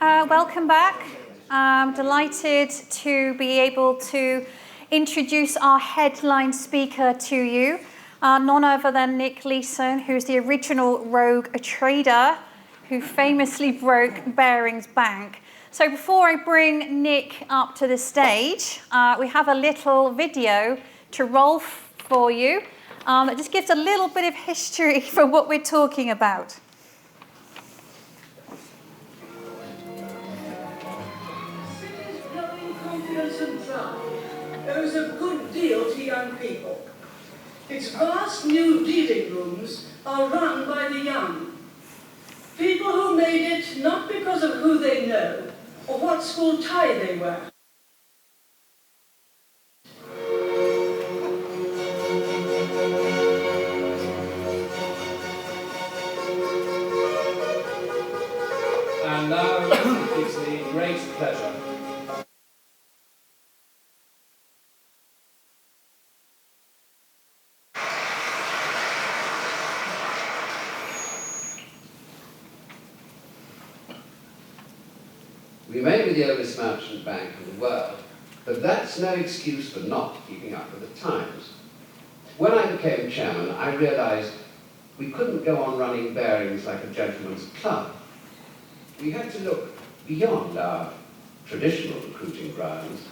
Welcome back. I'm delighted to be able to introduce our headline speaker to you, none other than Nick Leeson, who's the original rogue trader who famously broke Barings Bank. So before I bring Nick up to the stage, we have a little video to roll for you that just gives a little bit of history for what we're talking about. And dry owes a good deal to young people. Its vast new dealing rooms are run by the young. People who made it not because of who they know or what school tie they wear. And now it's the great pleasure. We may be the oldest merchant bank in the world, but that's no excuse for not keeping up with the times. When I became chairman, I realized we couldn't go on running Barings like a gentleman's club. We had to look beyond our traditional recruiting grounds,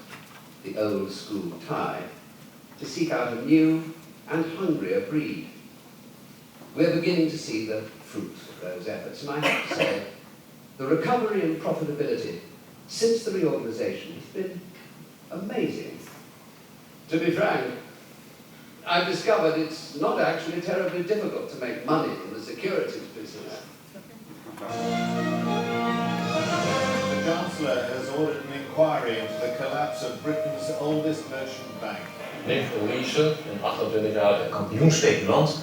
the old school tie, to seek out a new and hungrier breed. We're beginning to see the fruits of those efforts, and I have to say, the recovery in profitability since the reorganization has been amazing. To be frank, I've discovered it's not actually terribly difficult to make money in the securities business. The Chancellor has ordered an inquiry into the collapse of Britain's oldest merchant bank. Nick Leeson, een 28-jarige kampioenspeculant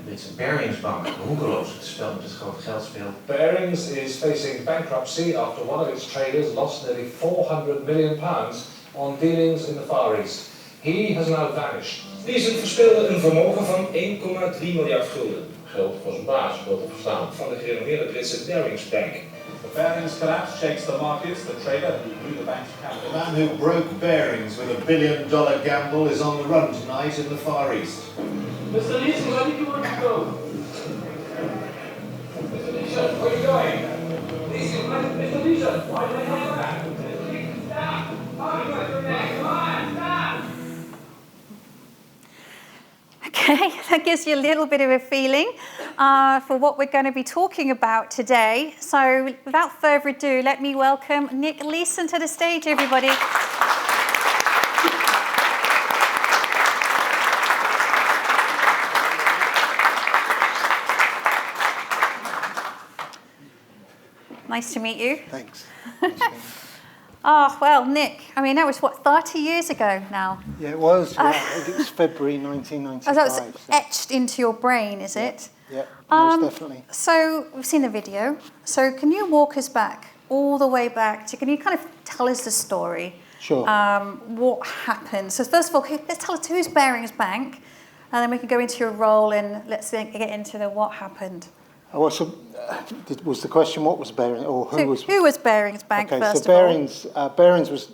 met zijn Barings Bank roekeloos het spel met het grote geld speelt. Barings is facing bankruptcy after one of its traders lost nearly £400 million on dealings in the Far East. He has now vanished. Leeson verspeelde een vermogen van 1,3 miljard gulden. Geld voor zijn baas, wil te verstaan. Van de gerenommeerde Britse Barings Bank. The Barings collapse shakes the markets. The trader who blew the bank's capital. The man who broke Barings with $1 billion gamble is on the run tonight in the Far East. Mr. Leeson, where did you want to go? Mr. Leeson, where are you going? Leeson, Mr. Leeson, why did I come back? Mr. Leeson, stop! Come on, stop! Okay, that gives you a little bit of a feeling for what we're going to be talking about today. So without further ado, let me welcome Nick Leeson to the stage, everybody. Nice to meet you. Thanks. Oh, well, Nick, I mean, that was, 30 years ago now? Yeah, it was. Yeah. It was February 1995. Oh, that was etched into your brain, is it? Yeah, most definitely. So we've seen the video. So can you walk us back, all the way back to, can you kind of tell us the story? Sure. What happened? So first of all, let's tell us who's Barings Bank, and then we can go into your role and let's get into the what happened. Oh, so, was the question what was Barings, or who was Barings Bank, okay, first so of all? Barings was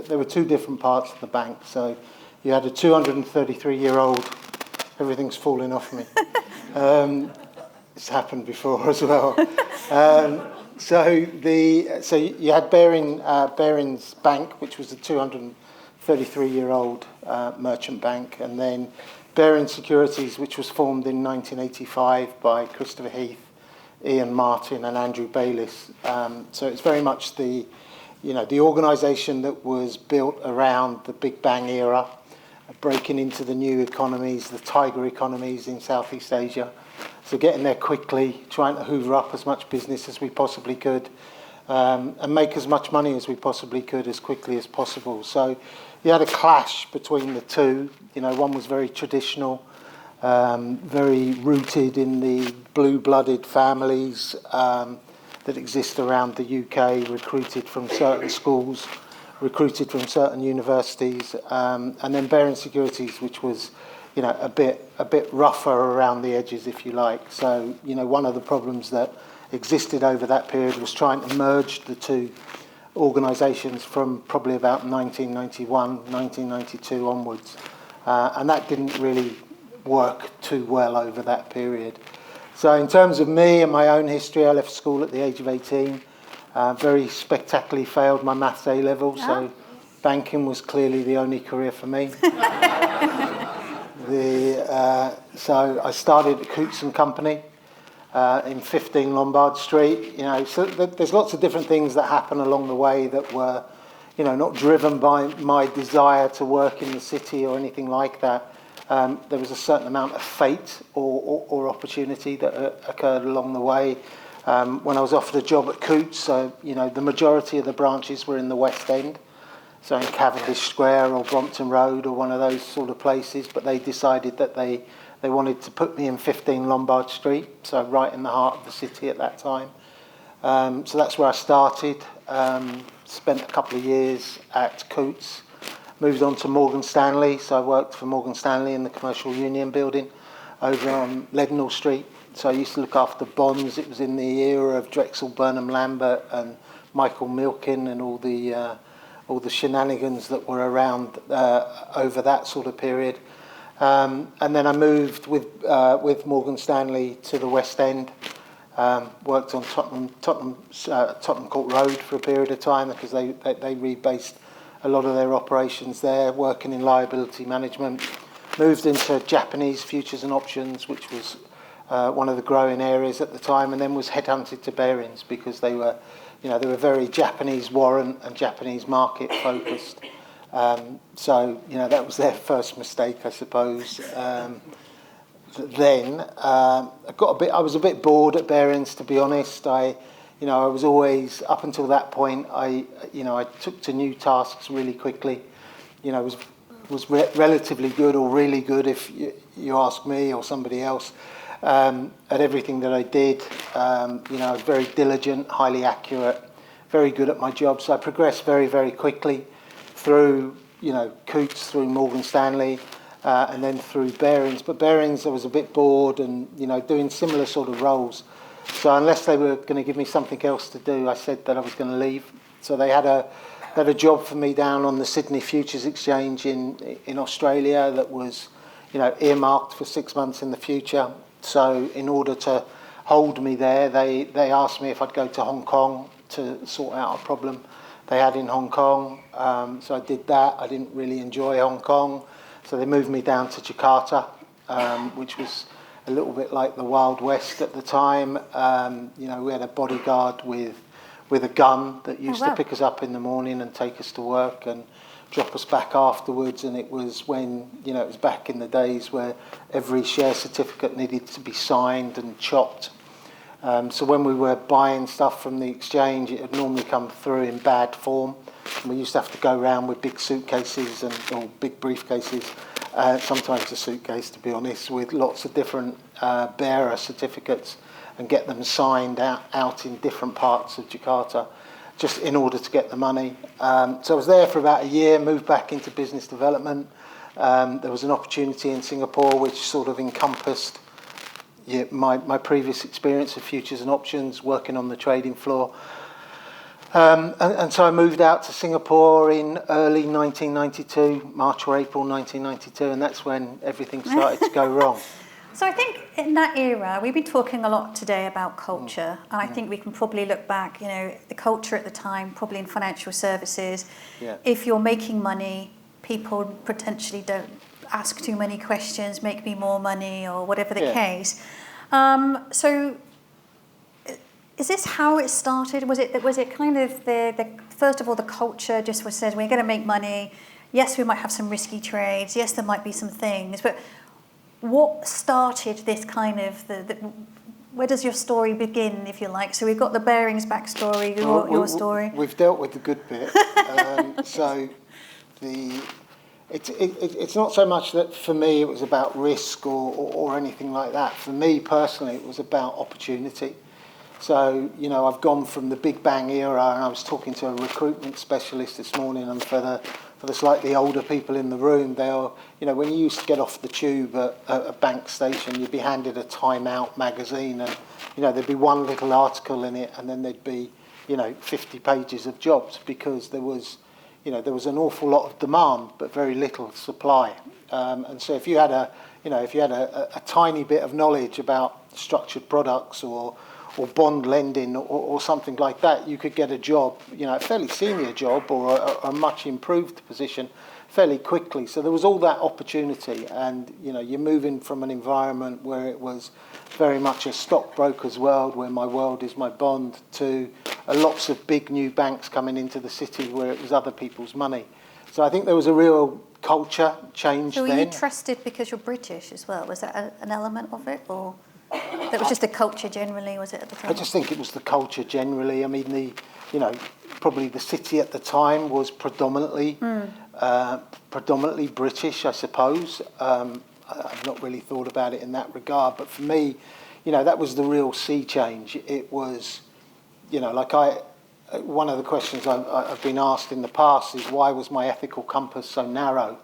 there were two different parts of the bank. So you had a 233-year-old, everything's falling off me. It's happened before as well. So you had Barings Bank, which was a 233-year-old merchant bank, and then Barings Securities, which was formed in 1985 by Christopher Heath, Ian Martin, and Andrew Bayliss. So it's very much the organisation that was built around the Big Bang era, breaking into the new economies, the tiger economies in Southeast Asia. So getting there quickly, trying to hoover up as much business as we possibly could, and make as much money as we possibly could as quickly as possible. So you had a clash between the two. One was very traditional, very rooted in the blue-blooded families that exist around the UK, recruited from certain schools, recruited from certain universities, and then Barings Securities, which was, a bit rougher around the edges, if you like. So, one of the problems that existed over that period was trying to merge the two organisations from probably about 1991, 1992 onwards. And that didn't really work too well over that period. So in terms of me and my own history, I left school at the age of 18. Very spectacularly failed my maths A-level, so banking was clearly the only career for me. So I started at Coutts and Company in 15 Lombard Street. You know, so there's lots of different things that happen along the way that were, you know, not driven by my desire to work in the city or anything like that. There was a certain amount of fate or opportunity that occurred along the way. When I was offered a job at Coutts, you know, the majority of the branches were in the West End, so in Cavendish Square or Brompton Road or one of those sort of places, but they decided that they wanted to put me in 15 Lombard Street, so right in the heart of the city at that time. So that's where I started, spent a couple of years at Coutts, moved on to Morgan Stanley, so I worked for Morgan Stanley in the Commercial Union building over on Leadenhall Street. So I used to look after bonds. It was in the era of Drexel, Burnham Lambert and Michael Milken and all the shenanigans that were around over that sort of period. And then I moved with Morgan Stanley to the West End. Worked on Tottenham Court Road for a period of time because they rebased a lot of their operations there, working in liability management. Moved into Japanese futures and options, which was one of the growing areas at the time, and then was headhunted to Barings because they were very Japanese warrant and Japanese market focused. So, you know, that was their first mistake, I suppose. Then I was a bit bored at Barings, to be honest. I was always, up until that point, I took to new tasks really quickly. You know, was relatively good or really good, if you ask me or somebody else, at everything that I did. I was very diligent, highly accurate, very good at my job. So I progressed very, very quickly through, Coutts, through Morgan Stanley, and then through Barings. But Barings, I was a bit bored and, doing similar sort of roles. So unless they were going to give me something else to do, I said that I was going to leave. So they had a job for me down on the Sydney Futures Exchange in Australia that was, earmarked for 6 months in the future. So in order to hold me there, they asked me if I'd go to Hong Kong to sort out a problem they had in Hong Kong. So I did that. I didn't really enjoy Hong Kong. So they moved me down to Jakarta, which was a little bit like the Wild West at the time. We had a bodyguard with a gun that used to pick us up in the morning and take us to work and drop us back afterwards. And it was when, it was back in the days where every share certificate needed to be signed and chopped. So when we were buying stuff from the exchange, it would normally come through in bad form. And we used to have to go around with big suitcases or big briefcases, sometimes a suitcase, to be honest, with lots of different bearer certificates and get them signed out in different parts of Jakarta, just in order to get the money. So I was there for about a year, moved back into business development. There was an opportunity in Singapore which sort of encompassed my previous experience of futures and options, working on the trading floor. And so I moved out to Singapore in early 1992, March or April 1992, and that's when everything started to go wrong. So I think in that era, we've been talking a lot today about culture, and I think we can probably look back, the culture at the time, probably in financial services. Yeah. If you're making money, people potentially don't ask too many questions, make me more money, or whatever the case. So is this how it started? Was it kind of the first of all, the culture just was said, we're going to make money. Yes, we might have some risky trades. Yes, there might be some things, but what started this kind of where does your story begin, if you like? So we've got the Barings backstory, your story. We've dealt with the good bit. So it's not so much that for me it was about risk or anything like that. For me personally, it was about opportunity. So, I've gone from the Big Bang era, and I was talking to a recruitment specialist this morning, and for for the slightly older people in the room, they'll, you know, when you used to get off the tube at a bank station, you'd be handed a Time Out magazine, and, you know, there'd be one little article in it, and then there'd be, you know, 50 pages of jobs, because there was, you know, there was an awful lot of demand but very little supply. And so if you had a, you know, if you had a tiny bit of knowledge about structured products or bond lending or something like that, you could get a job, you know, a fairly senior job or a much improved position fairly quickly. So there was all that opportunity, and, you know, you're moving from an environment where it was very much a stockbroker's world, where my world is my bond, to lots of big new banks coming into the city where it was other people's money. So I think there was a real culture change then. So were you trusted because you're British as well? Was that an element of it, or that was just the culture generally, was it, at the time? I just think it was the culture generally. I mean, you know, probably the city at the time was predominantly British, I suppose. I've not really thought about it in that regard, but for me, you know, that was the real sea change. It was, you know, like one of the questions I've been asked in the past is, why was my ethical compass so narrow?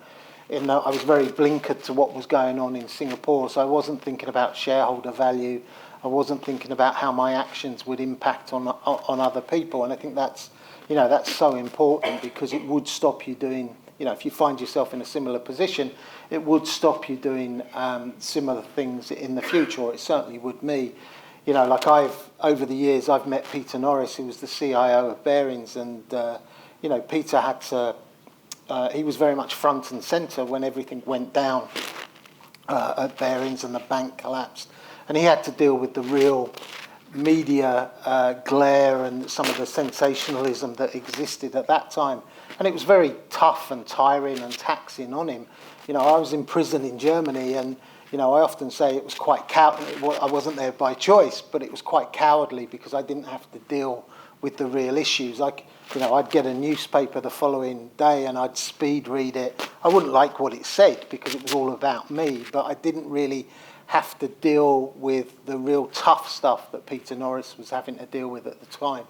In that I was very blinkered to what was going on in Singapore, so I wasn't thinking about shareholder value. I wasn't thinking about how my actions would impact on other people, and I think that's, you know, that's so important, because it would stop you doing, you know, if you find yourself in a similar position, it would stop you doing similar things in the future, or it certainly would me. You know, like over the years, I've met Peter Norris, who was the CIO of Barings, and, you know, Peter had to, he was very much front and centre when everything went down at Barings and the bank collapsed. And he had to deal with the real media glare and some of the sensationalism that existed at that time. And it was very tough and tiring and taxing on him. You know, I was in prison in Germany, and, you know, I often say it was quite cowardly. I wasn't there by choice, but it was quite cowardly, because I didn't have to deal with the real issues. Like, you know, I'd get a newspaper the following day and I'd speed read it. I wouldn't like what it said because it was all about me, but I didn't really have to deal with the real tough stuff that Peter Norris was having to deal with at the time.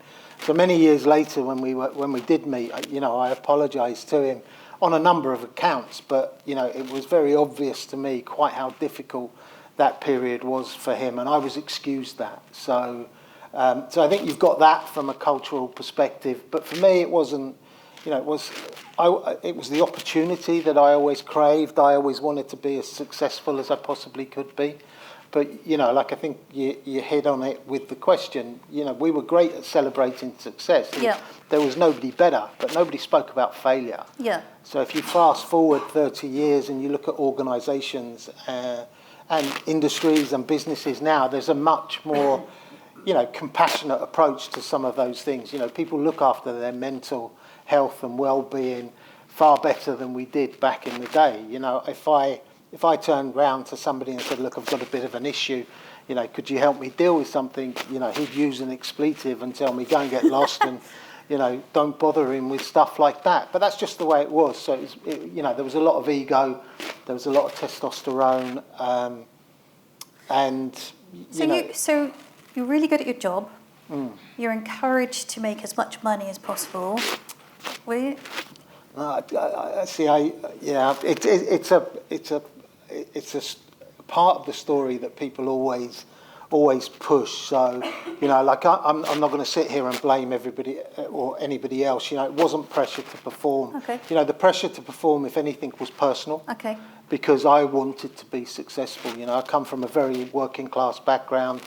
So many years later, when we did meet, you know, I apologised to him on a number of accounts, but, you know, it was very obvious to me quite how difficult that period was for him, and I was excused that. So I think you've got that from a cultural perspective, but for me it wasn't, you know, it was the opportunity that I always craved. I always wanted to be as successful as I possibly could be. But, you know, like, I think you hit on it with the question. You know, we were great at celebrating success. Yeah. There was nobody better, but nobody spoke about failure. Yeah. So if you fast forward 30 years and you look at organisations and industries and businesses now, there's a much more, you know, compassionate approach to some of those things. You know, people look after their mental health and well-being far better than we did back in the day. You know, if I turned round to somebody and said, look, I've got a bit of an issue, you know, could you help me deal with something? You know, he'd use an expletive and tell me, go and get lost and, you know, don't bother him with stuff like that. But that's just the way it was. So, you know, there was a lot of ego, there was a lot of testosterone, and, you know... So you're really good at your job. You're encouraged to make as much money as possible. Were you? It's a part of the story that people always push. So, you know, like, I'm not going to sit here and blame everybody or anybody else. You know, it wasn't pressure to perform. Okay. You know, the pressure to perform, if anything, was personal. Okay. Because I wanted to be successful. You know, I come from a very working class background,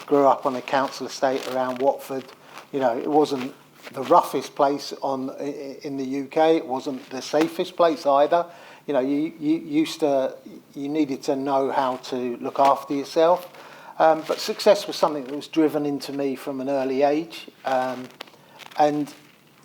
grew up on a council estate around Watford. You know, it wasn't the roughest place in the UK. It wasn't the safest place either. You know, you needed to know how to look after yourself. But success was something that was driven into me from an early age. And,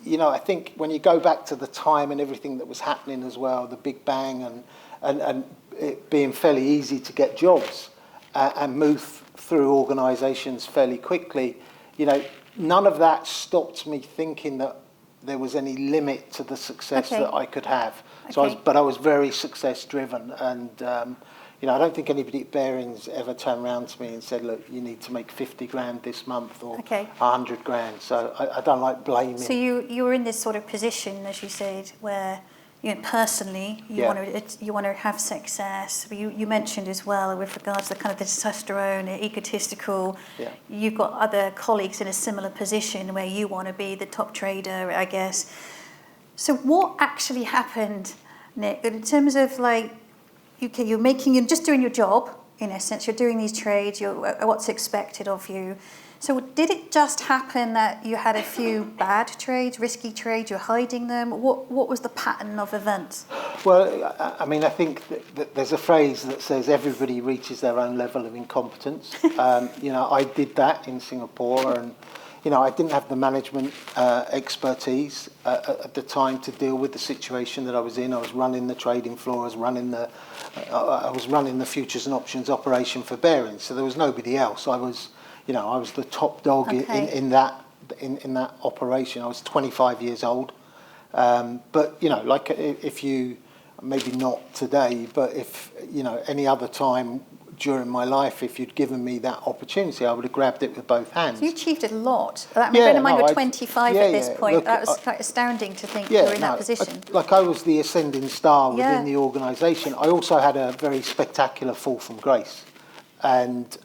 you know, I think when you go back to the time and everything that was happening as well, the Big Bang and it being fairly easy to get jobs and move through organisations fairly quickly, you know, none of that stopped me thinking that there was any limit to the success that I could have. So I was very success driven, and you know, I don't think anybody at Barings ever turned around to me and said, look, you need to make 50 grand this month or 100 grand. So I don't like blaming. So you were in this sort of position, as you said, where personally, you want to have success. You mentioned as well with regards to kind of the testosterone, egotistical. Yeah. You've got other colleagues in a similar position where you want to be the top trader, I guess. So what actually happened, Nick, in terms of like, okay, you're just doing your job, in essence, you're doing these trades, what's expected of you. So did it just happen that you had a few bad trades, risky trades, you're hiding them? What was the pattern of events? Well, I mean, I think that there's a phrase that says everybody reaches their own level of incompetence. I did that in Singapore, and I didn't have the management expertise at the time to deal with the situation that I was in. I was running the trading floor, I was running the futures and options operation for Barings, so there was nobody else. I was the top dog in that operation. I was 25 years old, but like if you, maybe not today, but if any other time during my life, if you'd given me that opportunity, I would have grabbed it with both hands. So you achieved a lot. Bear in mind you're 25 at this point. Look, that was quite astounding to think you were in that position. I was the ascending star within the organisation. I also had a very spectacular fall from grace, and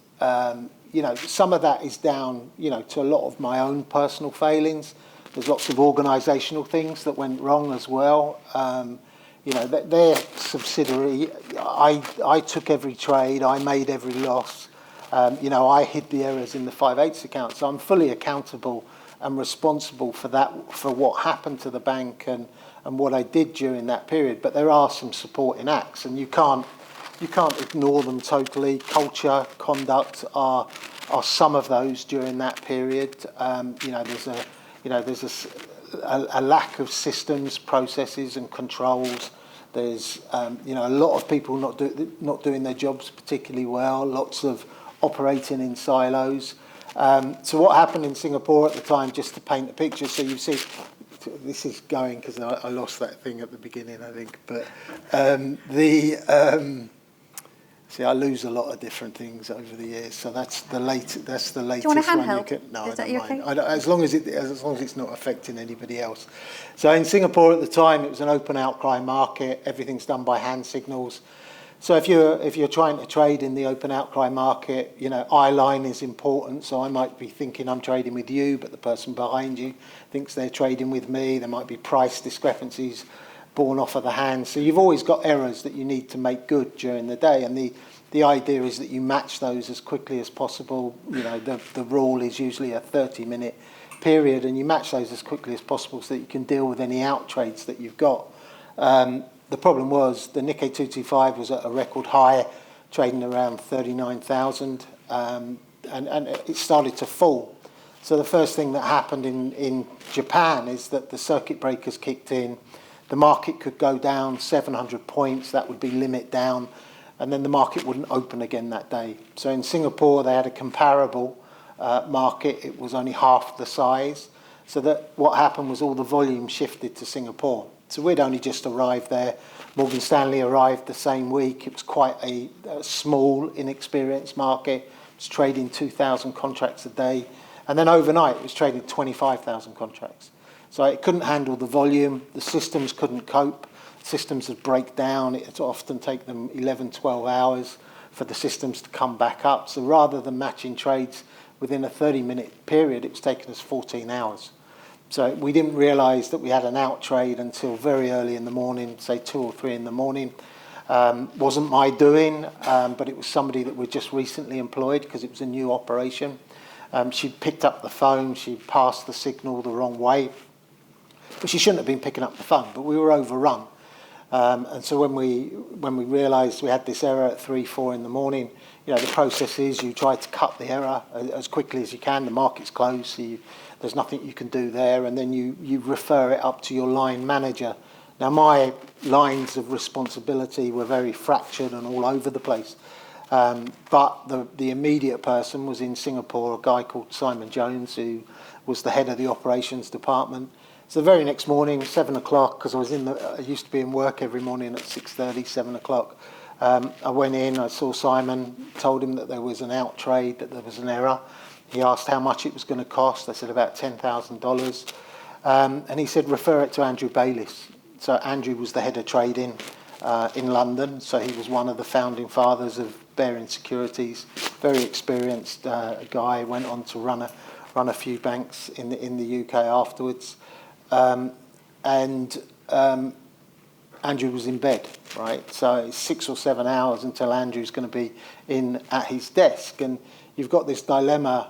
some of that is down, to a lot of my own personal failings. There's lots of organisational things that went wrong as well. Their subsidiary, I took every trade, I made every loss. I hid the errors in the 5/8 account, so I'm fully accountable and responsible for that, for what happened to the bank and what I did during that period. But there are some supporting acts, and you can't ignore them totally. Culture, conduct are some of those during that period. There's a lack of systems, processes, and controls. There's a lot of people not doing their jobs particularly well. Lots of operating in silos. So what happened in Singapore at the time, just to paint a picture, so you see. This is going because I lost that thing at the beginning, I think. But I lose a lot of different things over the years. So that's the latest. That's the latest. Do you want a one. handheld? No, is I that don't okay? mind. As long as it's not affecting anybody else. So in Singapore at the time, it was an open outcry market. Everything's done by hand signals. So if you're trying to trade in the open outcry market, eye line is important. So I might be thinking I'm trading with you, but the person behind you thinks they're trading with me. There might be price discrepancies born off of the hand. So you've always got errors that you need to make good during the day, and the idea is that you match those as quickly as possible. The rule is usually a 30-minute period, and you match those as quickly as possible so that you can deal with any out trades that you've got. The problem was the Nikkei 225 was at a record high, trading around 39,000, and it started to fall. So the first thing that happened in Japan is that the circuit breakers kicked in. The market could go down 700 points, that would be limit down, and then the market wouldn't open again that day. So in Singapore, they had a comparable market. It was only half the size. So that what happened was all the volume shifted to Singapore. So we'd only just arrived there. Morgan Stanley arrived the same week. It was quite a small, inexperienced market. It was trading 2,000 contracts a day. And then overnight, it was trading 25,000 contracts. So it couldn't handle the volume. The systems couldn't cope. Systems would break down. It would often take them 11, 12 hours for the systems to come back up. So rather than matching trades within a 30-minute period, it was taking us 14 hours. So we didn't realise that we had an out trade until very early in the morning, say 2 or 3 in the morning. Wasn't my doing, but it was somebody that we'd just recently employed because it was a new operation. She picked up the phone. She passed the signal the wrong way. But she shouldn't have been picking up the phone, but we were overrun. And so when we realised we had this error at 3, 4 in the morning, the process is you try to cut the error as quickly as you can. The market's closed, so there's nothing you can do there, and then you refer it up to your line manager. Now, my lines of responsibility were very fractured and all over the place. But the immediate person was in Singapore, a guy called Simon Jones, who was the head of the operations department. So the very next morning, 7 o'clock, because I used to be in work every morning at 6:30, 7 o'clock. I went in, I saw Simon, told him that there was an out trade, that there was an error. He asked how much it was going to cost. I said about $10,000. And he said, refer it to Andrew Bayliss. So Andrew was the head of trading in London, so he was one of the founding fathers of Baring Securities. Very experienced guy. Went on to run a few banks in the UK afterwards, and Andrew was in bed, right? So it's 6 or 7 hours until Andrew's going to be in at his desk, and you've got this dilemma.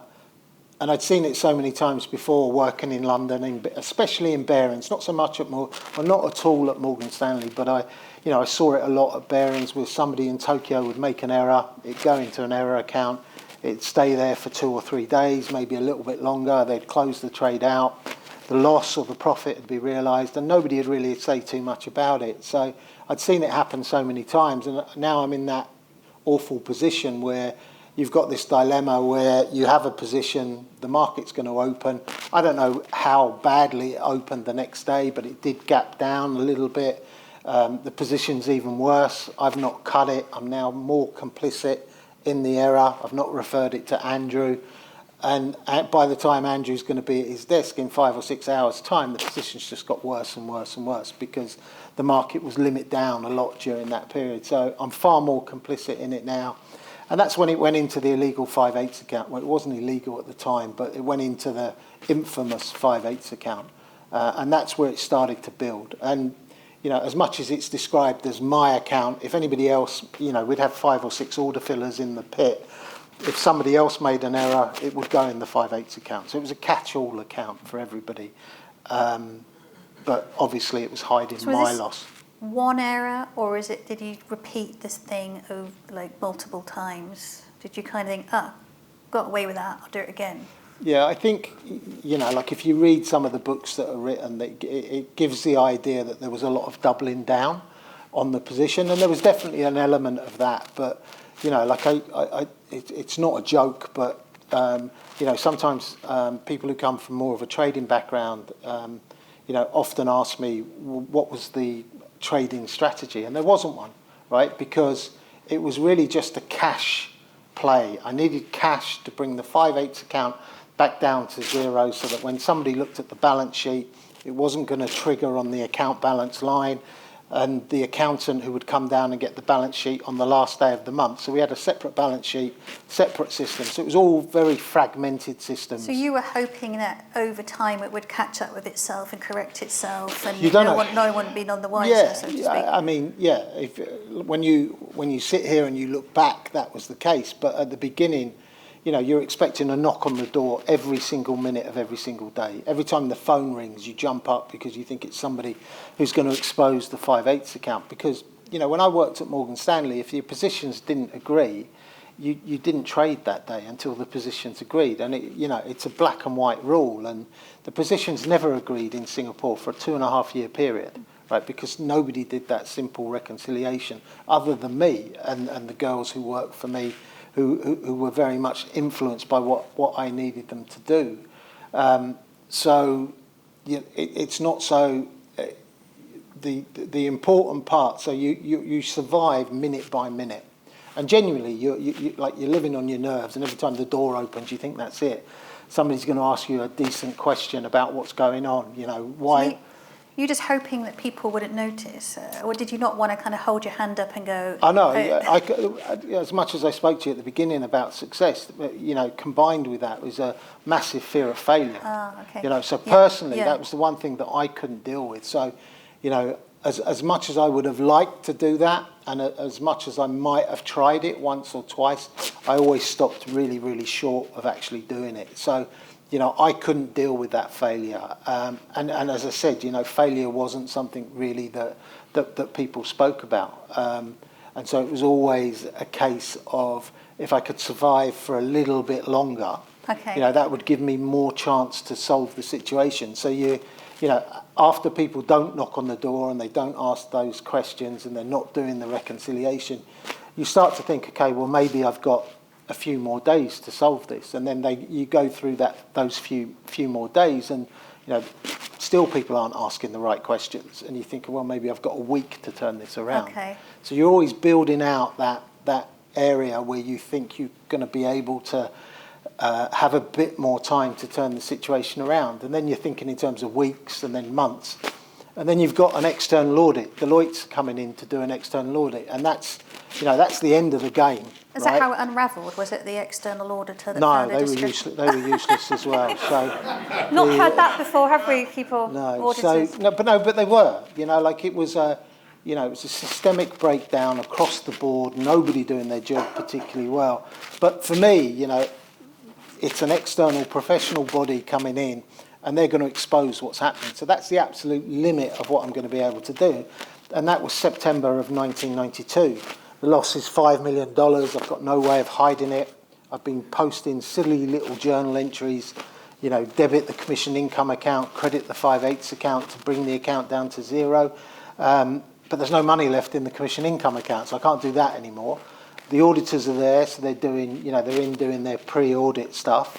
And I'd seen it so many times before working in London, especially in Barings, not so much not at all at Morgan Stanley, but I saw it a lot at Barings, where somebody in Tokyo would make an error, it'd go into an error account, it'd stay there for 2 or 3 days, maybe a little bit longer, they'd close the trade out, the loss or the profit would be realised, and nobody would really say too much about it. So I'd seen it happen so many times, and now I'm in that awful position where you've got this dilemma where you have a position, the market's going to open. I don't know how badly it opened the next day, but it did gap down a little bit. The position's even worse. I've not cut it. I'm now more complicit in the error. I've not referred it to Andrew. And by the time Andrew's going to be at his desk in 5 or 6 hours' time, the position's just got worse and worse and worse because the market was limit down a lot during that period. So I'm far more complicit in it now. And that's when it went into the illegal 5/8 account. Well, it wasn't illegal at the time, but it went into the infamous 5/8 account. And that's where it started to build. And, as much as it's described as my account, if anybody else, we'd have 5 or 6 order fillers in the pit. If somebody else made an error, it would go in the 5/8 account. So it was a catch-all account for everybody. But obviously it was hiding my loss. One error, or did you repeat this thing multiple times? Did you kind of think, got away with that, I'll do it again? Yeah, I think, if you read some of the books that are written, it gives the idea that there was a lot of doubling down on the position, and there was definitely an element of that. But, it's not a joke, but, sometimes people who come from more of a trading background, often ask me, what was the trading strategy? And there wasn't one, right? Because it was really just a cash play. I needed cash to bring the 5/8 account back down to zero so that when somebody looked at the balance sheet, it wasn't going to trigger on the account balance line, and the accountant who would come down and get the balance sheet on the last day of the month. So we had a separate balance sheet, separate system. So it was all very fragmented systems. So you were hoping that over time it would catch up with itself and correct itself, and no one would be none the wiser, so to speak. I mean, when you sit here and you look back, that was the case. But at the beginning, you're expecting a knock on the door every single minute of every single day. Every time the phone rings, you jump up because you think it's somebody who's going to expose the 5/8 account. Because, when I worked at Morgan Stanley, if your positions didn't agree, you didn't trade that day until the positions agreed. And, it's a black and white rule. And the positions never agreed in Singapore for a 2.5-year period, right? Because nobody did that simple reconciliation other than me and the girls who worked for me, who were very much influenced by what I needed them to do. It's not so... The important part, so you survive minute by minute. And genuinely, you're living on your nerves, and every time the door opens, you think that's it. Somebody's going to ask you a decent question about what's going on, why... So you're just hoping that people wouldn't notice, or did you not want to kind of hold your hand up and go... I know. As much as I spoke to you at the beginning about success, combined with that was a massive fear of failure. Okay. So personally, that was the one thing that I couldn't deal with. So, as much as I would have liked to do that, and as much as I might have tried it once or twice, I always stopped really, really short of actually doing it. So, I couldn't deal with that failure. And as I said, failure wasn't something really that people spoke about. And so it was always a case of, if I could survive for a little bit longer, that would give me more chance to solve the situation. So after people don't knock on the door and they don't ask those questions and they're not doing the reconciliation, you start to think, okay, well, maybe I've got a few more days to solve this, and then you go through those few more days, and still people aren't asking the right questions, and you think, well, maybe I've got a week to turn this around. So you're always building out that area where you think you're going to be able to have a bit more time to turn the situation around, and then you're thinking in terms of weeks and then months, And then you've got an external audit. Deloitte's coming in to do an external audit, and that's the end of the game. Is right? that how it unravelled? Was it the external auditor that No, found a they were discrepancy? useless. They were useless as well. So Not heard that before, have we, people? no, Auditors? but they were. Like it was a systemic breakdown across the board. Nobody doing their job particularly well. But for me, it's an external professional body coming in, and they're going to expose what's happening. So that's the absolute limit of what I'm going to be able to do. And that was September of 1992. The loss is $5 million. I've got no way of hiding it. I've been posting silly little journal entries, debit the commission income account, credit the 5/8 account to bring the account down to zero. But there's no money left in the commission income account, so I can't do that anymore. The auditors are there, so they're doing their pre-audit stuff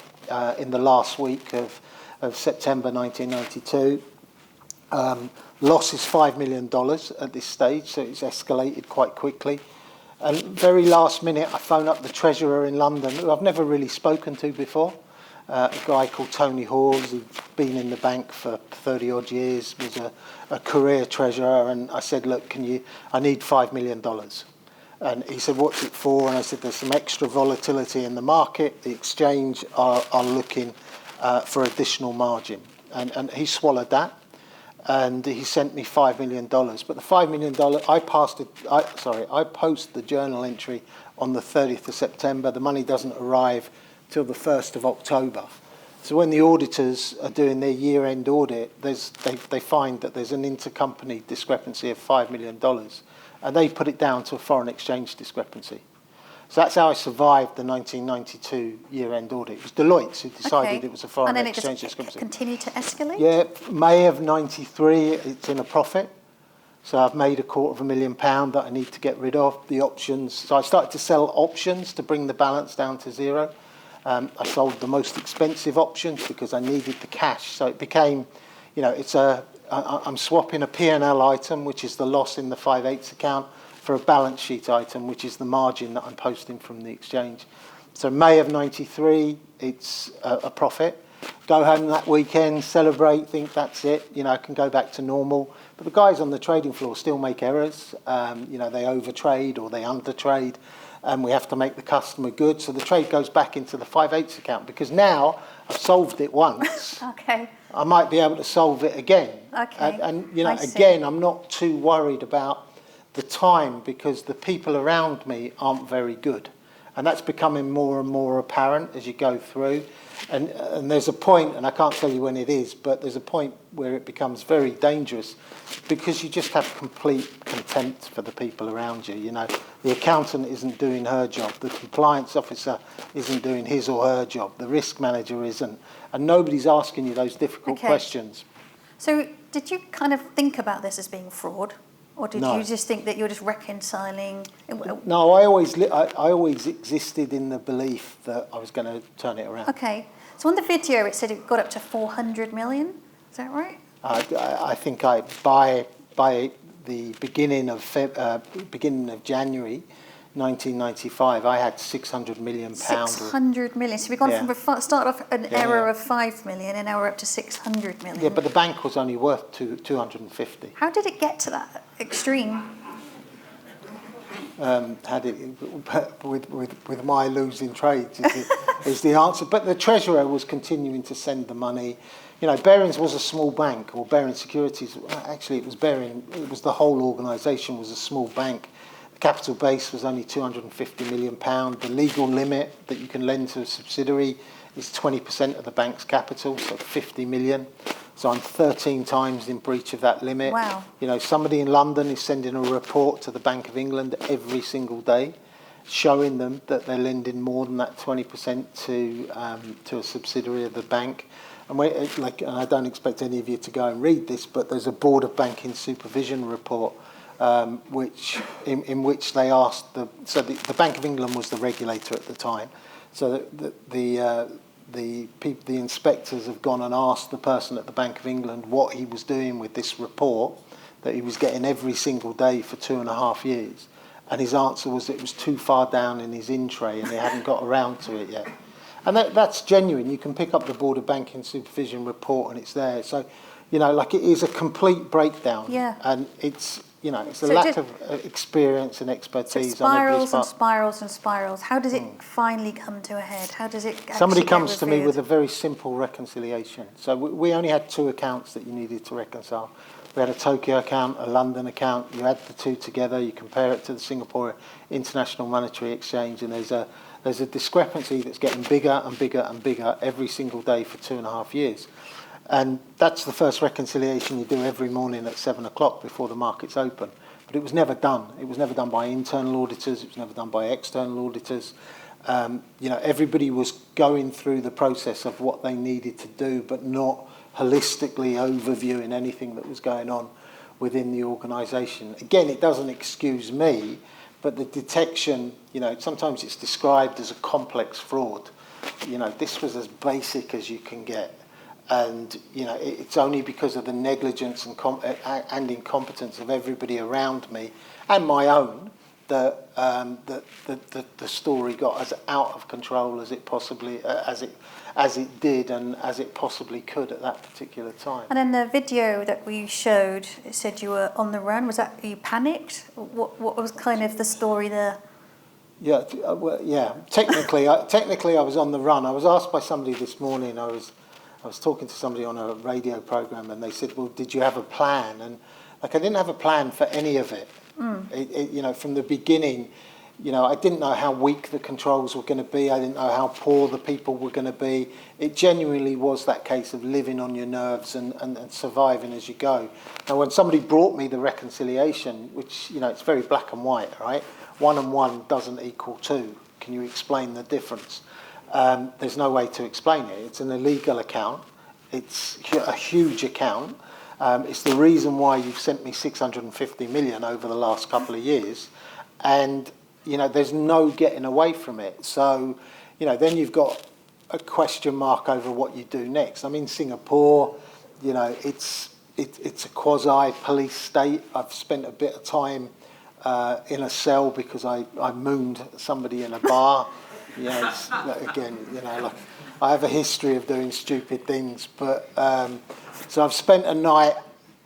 in the last week of September 1992. Loss is $5 million at this stage, so it's escalated quite quickly. And very last minute, I phone up the treasurer in London, who I've never really spoken to before, a guy called Tony Hawes, who'd been in the bank for 30 odd years, was a career treasurer, and I said, look, I need $5 million. And he said, what's it for? And I said, there's some extra volatility in the market, the exchange are looking for additional margin. And he swallowed that. And he sent me $5 million. But the $5 million, I post the journal entry on the 30th of September. The money doesn't arrive till the 1st of October. So when the auditors are doing their year-end audit, they find that there's an intercompany discrepancy of $5 million. And they put it down to a foreign exchange discrepancy. So that's how I survived the 1992 year-end audit. It was Deloitte who decided it was a foreign exchange discrepancy. And then it just continued to escalate? Yeah, May of 93, it's in a profit. So I've made £250,000 that I need to get rid of, the options. So I started to sell options to bring the balance down to zero. I sold the most expensive options because I needed the cash. So it became, I'm swapping a P&L item, which is the loss in the 5/8 account, for a balance sheet item, which is the margin that I'm posting from the exchange. So May of 93, it's a profit. Go home that weekend, celebrate, think that's it, I can go back to normal. But the guys on the trading floor still make errors. They overtrade or they undertrade, and we have to make the customer good. So the trade goes back into the 5/8 account, because now I've solved it once. Okay. I might be able to solve it again. Okay. And again, I'm not too worried about the time, because the people around me aren't very good, and that's becoming more and more apparent as you go through. And there's a point, and I can't tell you when it is, but there's a point where it becomes very dangerous, because you just have complete contempt for the people around you. The accountant isn't doing her job, the compliance officer isn't doing his or her job, the risk manager isn't, and nobody's asking you those difficult questions. So did you kind of think about this as being fraud? Or did No. you just think that you're just reconciling? No, I always existed in the belief that I was going to turn it around. Okay. So on the video, it said it got up to 400 million. Is that right? I think by the beginning of January 1995, I had £600 million. 600 million. So we've gone from start off an error of 5 million, and now we're up to 600 million. Yeah, but the bank was only worth 250. How did it get to that extreme? With my losing trades is the answer. But the treasurer was continuing to send the money. Barings was a small bank, or Barings Securities. Actually, it was the whole organisation was a small bank. The capital base was only £250 million. The legal limit that you can lend to a subsidiary is 20% of the bank's capital, so 50 million. So I'm 13 times in breach of that limit. Wow. Somebody in London is sending a report to the Bank of England every single day, showing them that they're lending more than that 20% to a subsidiary of the bank. And I don't expect any of you to go and read this, but there's a Board of Banking Supervision report in which they asked the Bank of England was the regulator at the time, so the inspectors have gone and asked the person at the Bank of England what he was doing with this report that he was getting every single day for 2.5 years, and his answer was it was too far down in his in tray and they hadn't got around to it yet. And that's genuine. You can pick up the Board of Banking Supervision report and it's there. So like it is a complete breakdown. Yeah. And it's, it's a So lack of experience and So expertise it on everybody's spirals and part. spirals and spirals. How does it finally come to a head? How does it actually Somebody get comes to me revealed? with a very simple reconciliation. So we only had 2 accounts that you needed to reconcile. We had a Tokyo account, a London account. You add the 2 together, you compare it to the Singapore International Monetary Exchange, and there's a discrepancy that's getting bigger and bigger and bigger every single day for 2.5 years. And that's the first reconciliation you do every morning at 7 o'clock before the markets open. But it was never done. It was never done by internal auditors. It was never done by external auditors. Everybody was going through the process of what they needed to do, but not holistically overviewing anything that was going on within the organisation. Again, it doesn't excuse me, but the detection, sometimes it's described as a complex fraud. This was as basic as you can get. And, it's only because of the negligence and incompetence of everybody around me and my own that the story got as out of control as it possibly, as it did and as it possibly could at that particular time. And then the video that we showed, it said you were on the run. Was that, you panicked? What was kind of the story there? Yeah, Technically, I was on the run. I was asked by somebody this morning. I was talking to somebody on a radio program, and they said, "Well, did you have a plan?" And I didn't have a plan for any of it. From the beginning, I didn't know how weak the controls were going to be. I didn't know how poor the people were going to be. It genuinely was that case of living on your nerves and surviving as you go. Now, when somebody brought me the reconciliation, which, it's very black and white, right? 1 and 1 doesn't equal 2. Can you explain the difference? There's no way to explain it. It's an illegal account. It's a huge account. It's the reason why you've sent me 650 million over the last couple of years. And, there's no getting away from it. So, then you've got a question mark over what you do next. I'm in Singapore. It's a quasi-police state. I've spent a bit of time in a cell because I mooned somebody in a bar. I have a history of doing stupid things, but so I've spent a night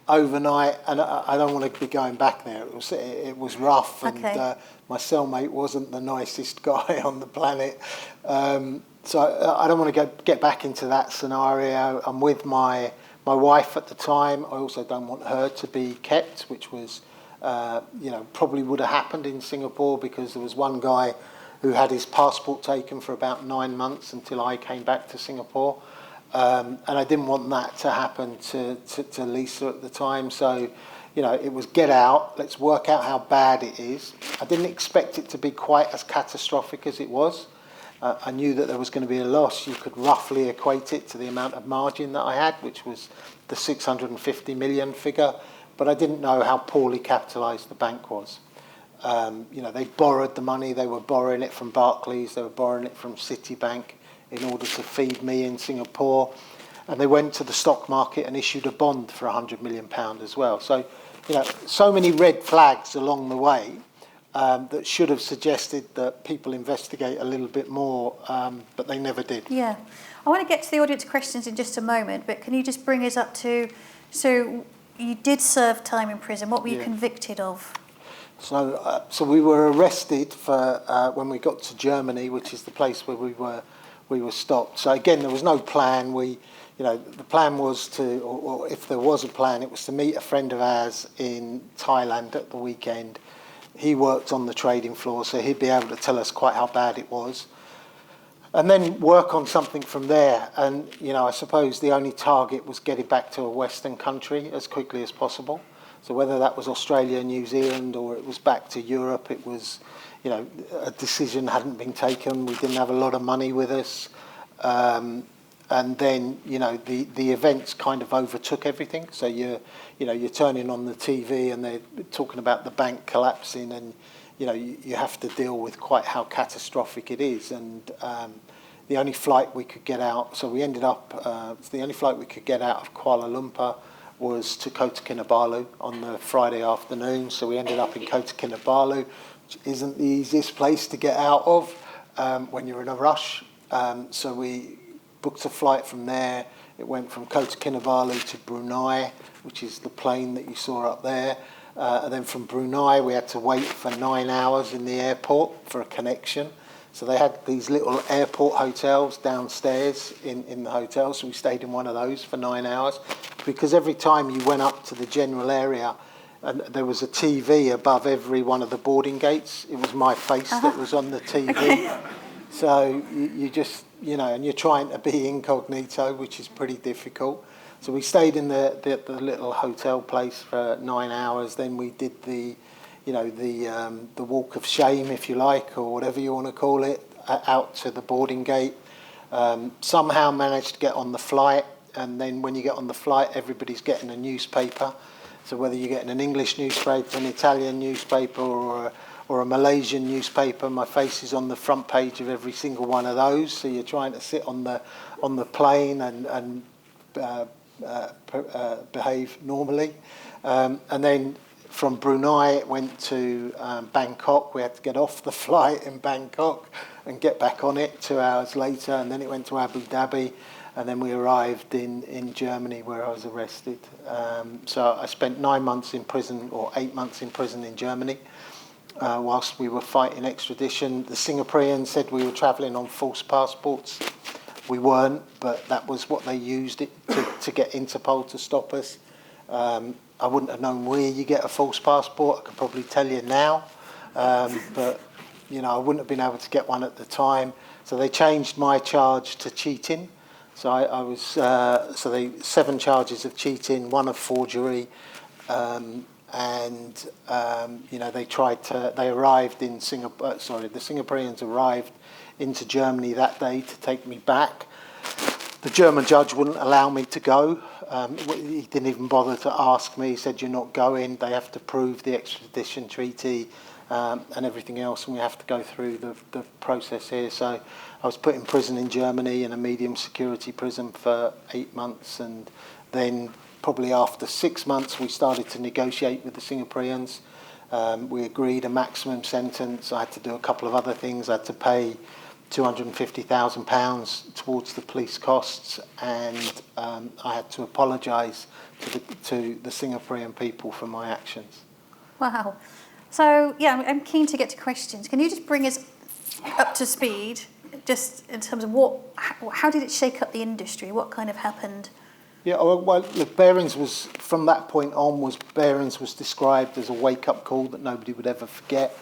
overnight, and I don't want to be going back there. It was rough, Okay. and my cellmate wasn't the nicest guy on the planet. So I don't want to get back into that scenario. I'm with my wife at the time. I also don't want her to be kept, which was probably would have happened in Singapore, because there was one guy who had his passport taken for about 9 months until I came back to Singapore. And I didn't want that to happen to Lisa at the time. So, it was get out, let's work out how bad it is. I didn't expect it to be quite as catastrophic as it was. I knew that there was going to be a loss. You could roughly equate it to the amount of margin that I had, which was the 650 million figure. But I didn't know how poorly capitalised the bank was. They borrowed the money. They were borrowing it from Barclays. They were borrowing it from Citibank in order to feed me in Singapore. And they went to the stock market and issued a bond for £100 million as well. So, so many red flags along the way that should have suggested that people investigate a little bit more, but they never did. Yeah. I want to get to the audience questions in just a moment, but can you just bring us up to, so you did serve time in prison. What were you convicted of? So we were arrested for when we got to Germany, which is the place where we were stopped. So again, there was no plan. The plan was to, or if there was a plan, it was to meet a friend of ours in Thailand at the weekend. He worked on the trading floor, so he'd be able to tell us quite how bad it was. And then work on something from there. And, I suppose the only target was getting back to a Western country as quickly as possible. So whether that was Australia, New Zealand, or it was back to Europe, it was, a decision hadn't been taken. We didn't have a lot of money with us. And then, the events kind of overtook everything. So you're turning on the TV and they're talking about the bank collapsing, and, you have to deal with quite how catastrophic it is. And the only flight we could get out, so we ended up, the only flight we could get out of Kuala Lumpur was to Kota Kinabalu on the Friday afternoon. So we ended up in Kota Kinabalu, which isn't the easiest place to get out of when you're in a rush. So we booked a flight from there. It went from Kota Kinabalu to Brunei, which is the plane that you saw up there. And then from Brunei, we had to wait for 9 hours in the airport for a connection. So they had these little airport hotels downstairs in the hotel. So we stayed in one of those for 9 hours. Because every time you went up to the general area, and there was a TV above every one of the boarding gates. It was my face that was on the TV. Okay. So you just, you know, and you're trying to be incognito, which is pretty difficult. So we stayed in the little hotel place for 9 hours. Then we did the walk of shame, if you like, or whatever you want to call it, out to the boarding gate. Somehow managed to get on the flight. And then when you get on the flight, everybody's getting a newspaper. So whether you're getting an English newspaper, an Italian newspaper, or a Malaysian newspaper, my face is on the front page of every single one of those. So you're trying to sit on the plane and behave normally. And then from Brunei, it went to Bangkok. We had to get off the flight in Bangkok and get back on it 2 hours later. And then it went to Abu Dhabi. And then we arrived in Germany, where I was arrested. So I spent 9 months in prison, or 8 months in prison in Germany, whilst we were fighting extradition. The Singaporeans said we were travelling on false passports. We weren't, but that was what they used it to get Interpol to stop us. I wouldn't have known where you get a false passport. I could probably tell you now, but you know, I wouldn't have been able to get one at the time. So they changed my charge to cheating. So I was, so they 7 charges of cheating, 1 of forgery, and you know, they arrived in Singapore. The Singaporeans arrived into Germany that day to take me back. The German judge wouldn't allow me to go. He didn't even bother to ask me. He said, "You're not going. They have to prove the extradition treaty and everything else, and we have to go through the process here." So I was put in prison in Germany, in a medium security prison, for 8 months, and then probably after 6 months we started to negotiate with the Singaporeans. We agreed a maximum sentence. I had to do a couple of other things. I had to pay £250,000 towards the police costs, and I had to apologise to the Singaporean people for my actions. Wow. So, yeah, I'm keen to get to questions. Can you just bring us up to speed, just in terms of how did it shake up the industry? What kind of happened? Yeah, well, look, Barings was, from that point on, Barings was described as a wake-up call that nobody would ever forget.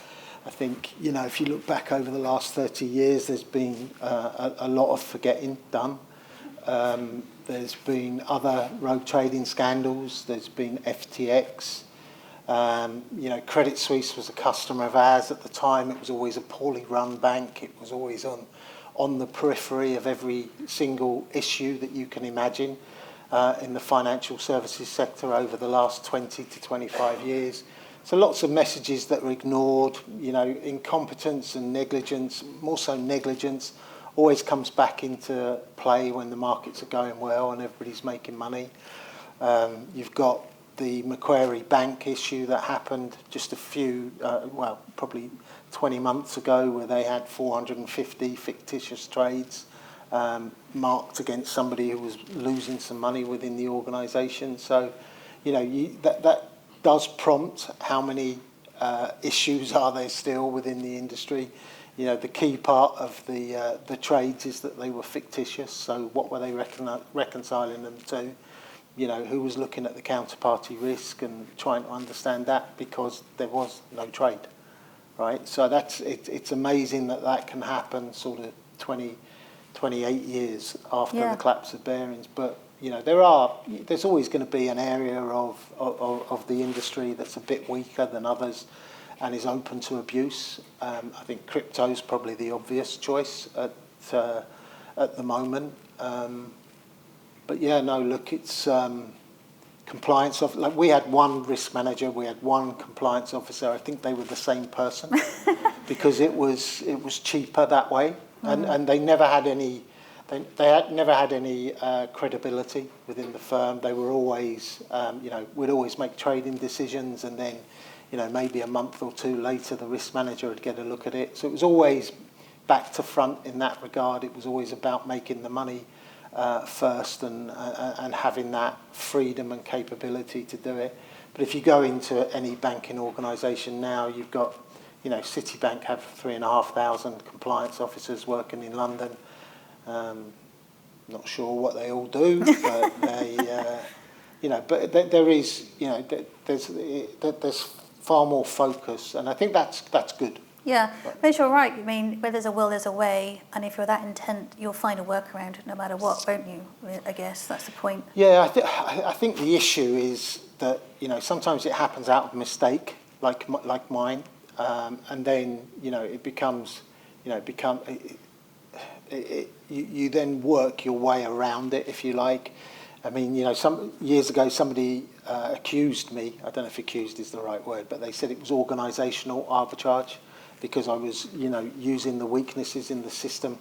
I think, you know, if you look back over the last 30 years, there's been a lot of forgetting done. There's been other rogue trading scandals. There's been FTX. You know, Credit Suisse was a customer of ours at the time. It was always a poorly run bank. It was always on the periphery of every single issue that you can imagine in the financial services sector over the last 20 to 25 years. So lots of messages that were ignored. You know, incompetence and negligence, more so negligence, always comes back into play when the markets are going well and everybody's making money. You've got the Macquarie Bank issue that happened just a few, probably 20 months ago, where they had 450 fictitious trades marked against somebody who was losing some money within the organisation. So, you know, that does prompt how many issues are there still within the industry. You know, the key part of the trades is that they were fictitious. So what were they reconciling them to? You know, who was looking at the counterparty risk and trying to understand that, because there was no trade, right? So it's amazing that can happen sort of 28 years after the collapse of Barings. But, you know, there's always going to be an area of the industry that's a bit weaker than others and is open to abuse. I think crypto's probably the obvious choice at the moment. But yeah, no, look, it's compliance of, like, we had one risk manager, we had one compliance officer. I think they were the same person because it was cheaper that way, and they never had any. They had never had any credibility within the firm. They were always, you know, we'd always make trading decisions, and then, you know, maybe a month or two later, the risk manager would get a look at it. So it was always back to front in that regard. It was always about making the money first, and having that freedom and capability to do it. But if you go into any banking organisation now, you've got, Citibank have 3,500 compliance officers working in London. Not sure what they all do, but but there is, there's far more focus, and I think that's good. Yeah, but you're right. I mean, where there's a will, there's a way, and if you're that intent, you'll find a workaround no matter what, won't you? I guess that's the point. Yeah, I think the issue is that sometimes it happens out of mistake, like mine, and then it becomes you then work your way around it, if you like. I mean, some years ago somebody accused me. I don't know if accused is the right word, but they said it was organisational arbitrage, because I was, using the weaknesses in the system.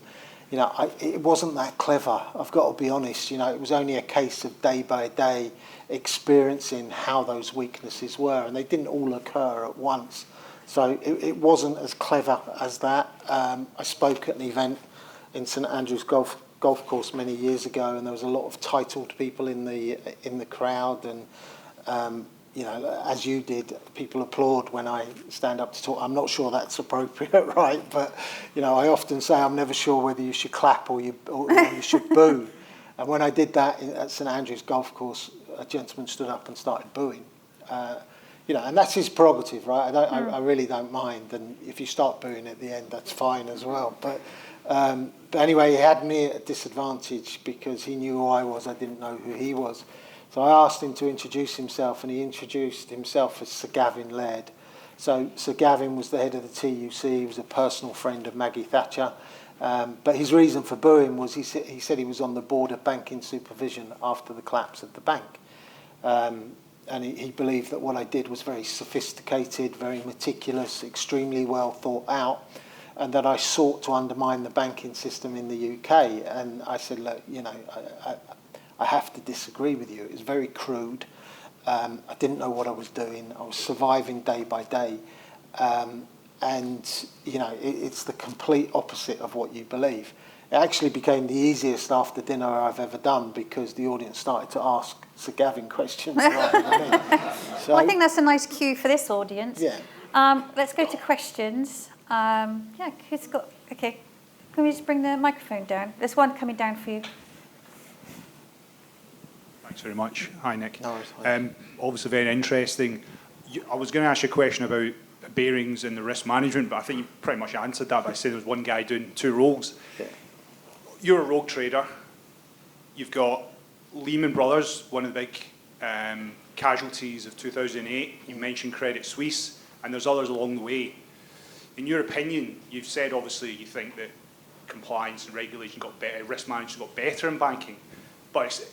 It wasn't that clever. I've got to be honest. It was only a case of day by day experiencing how those weaknesses were, and they didn't all occur at once. So it wasn't as clever as that. I spoke at an event in St Andrews Golf Course many years ago, and there was a lot of titled people in the crowd, and as you did, people applaud when I stand up to talk. I'm not sure that's appropriate, right? But I often say I'm never sure whether you should clap or you should boo. And when I did that at St Andrews Golf Course, a gentleman stood up and started booing. And that's his prerogative, right? I really don't mind. And if you start booing at the end, that's fine as well. But anyway, he had me at a disadvantage because he knew who I was. I didn't know who he was. So I asked him to introduce himself, and he introduced himself as Sir Gavin Laird. So Sir Gavin was the head of the TUC. He was a personal friend of Maggie Thatcher. But his reason for booing was he said he was on the board of banking supervision after the collapse of the bank. And he believed that what I did was very sophisticated, very meticulous, extremely well thought out, and that I sought to undermine the banking system in the UK. And I said, look, I have to disagree with you. It was very crude. I didn't know what I was doing. I was surviving day by day. It's the complete opposite of what you believe. It actually became the easiest after dinner I've ever done, because the audience started to ask Sir Gavin questions rather than me. So, well, I think that's a nice cue for this audience. Yeah. Let's go to questions. Who's got... Okay, can we just bring the microphone down? There's one coming down for you. Thanks very much. Hi, Nick. No, obviously very interesting. I was going to ask you a question about bearings and the risk management, but I think you pretty much answered that by saying there was one guy doing two roles. Yeah. You're a rogue trader. You've got Lehman Brothers, one of the big casualties of 2008. You mentioned Credit Suisse, and there's others along the way. In your opinion, you've said obviously you think that compliance and regulation got better, risk management got better in banking. But it's,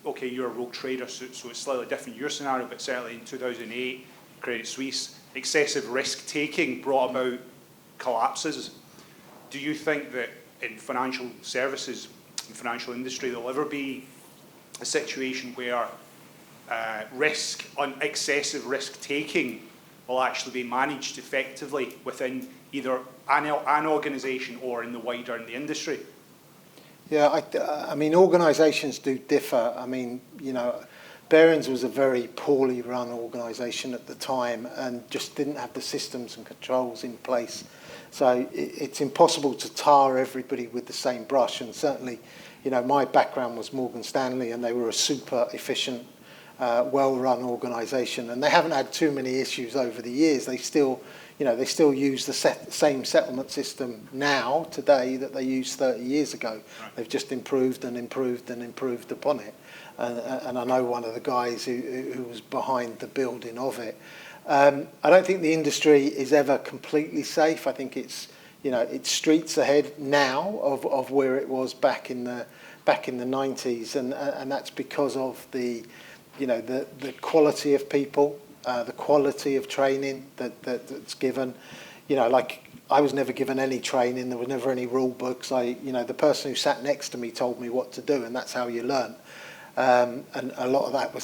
okay, you're a rogue trader, so it's slightly different in your scenario, but certainly in 2008, Credit Suisse, excessive risk-taking brought about collapses. Do you think that in financial services, in financial industry, there'll ever be a situation where excessive risk-taking will actually be managed effectively within either an organisation or in the industry? Yeah, I mean, organisations do differ. I mean, Barings was a very poorly run organisation at the time and just didn't have the systems and controls in place. So it's impossible to tar everybody with the same brush. And certainly, my background was Morgan Stanley, and they were a super efficient, well-run organisation. And they haven't had too many issues over the years. They still use the same settlement system now, today, that they used 30 years ago. Right. They've just improved and improved and improved upon it. And I know one of the guys who was behind the building of it. I don't think the industry is ever completely safe. I think it's streets ahead now of where it was back in the 90s, and that's because of the quality of people. The quality of training that's given, like I was never given any training. There were never any rule books. The person who sat next to me told me what to do, and that's how you learn. And a lot of that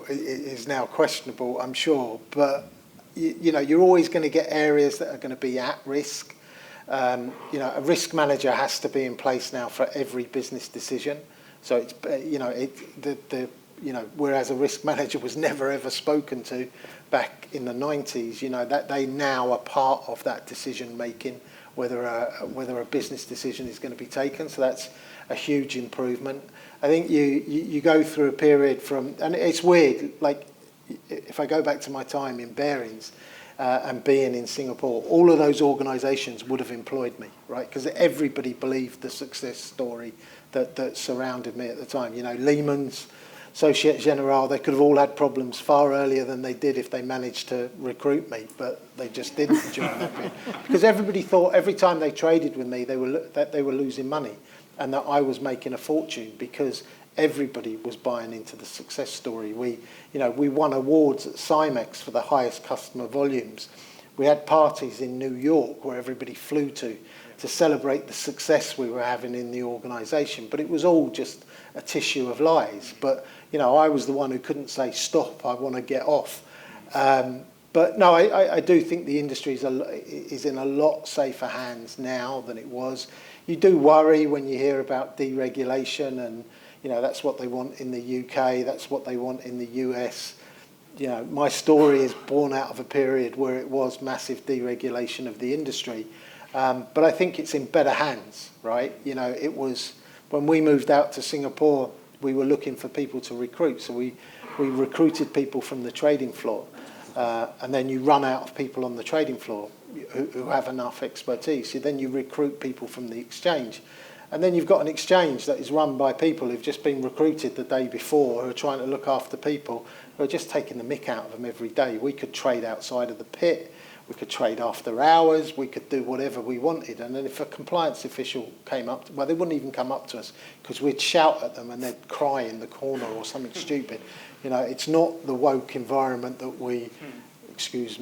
is now questionable, I'm sure. But you're always going to get areas that are going to be at risk. A risk manager has to be in place now for every business decision. So it's whereas a risk manager was never ever spoken to back in the 90s, that they now are part of that decision making, whether a business decision is going to be taken. So that's a huge improvement. I think you go through a period and it's weird, like if I go back to my time in Barings and being in Singapore, all of those organisations would have employed me, right? Because everybody believed the success story that surrounded me at the time. Lehman's, Societe Generale, they could have all had problems far earlier than they did if they managed to recruit me, but they just didn't during that period. Because everybody thought every time they traded with me, that they were losing money and that I was making a fortune because everybody was buying into the success story. We won awards at Cymex for the highest customer volumes. We had parties in New York where everybody flew to celebrate the success we were having in the organisation. But it was all just a tissue of lies. But, I was the one who couldn't say, stop, I want to get off. But no, I do think the industry is in a lot safer hands now than it was. You do worry when you hear about deregulation and, that's what they want in the UK, that's what they want in the US. My story is born out of a period where it was massive deregulation of the industry. But I think it's in better hands, right? It was when we moved out to Singapore, we were looking for people to recruit. So we recruited people from the trading floor. And then you run out of people on the trading floor who have enough expertise. So then you recruit people from the exchange. And then you've got an exchange that is run by people who've just been recruited the day before, who are trying to look after people, who are just taking the mick out of them every day. We could trade outside of the pit. We could trade after hours, we could do whatever we wanted. And then if a compliance official came up, they wouldn't even come up to us because we'd shout at them and they'd cry in the corner or something stupid. It's not the woke environment that we, excuse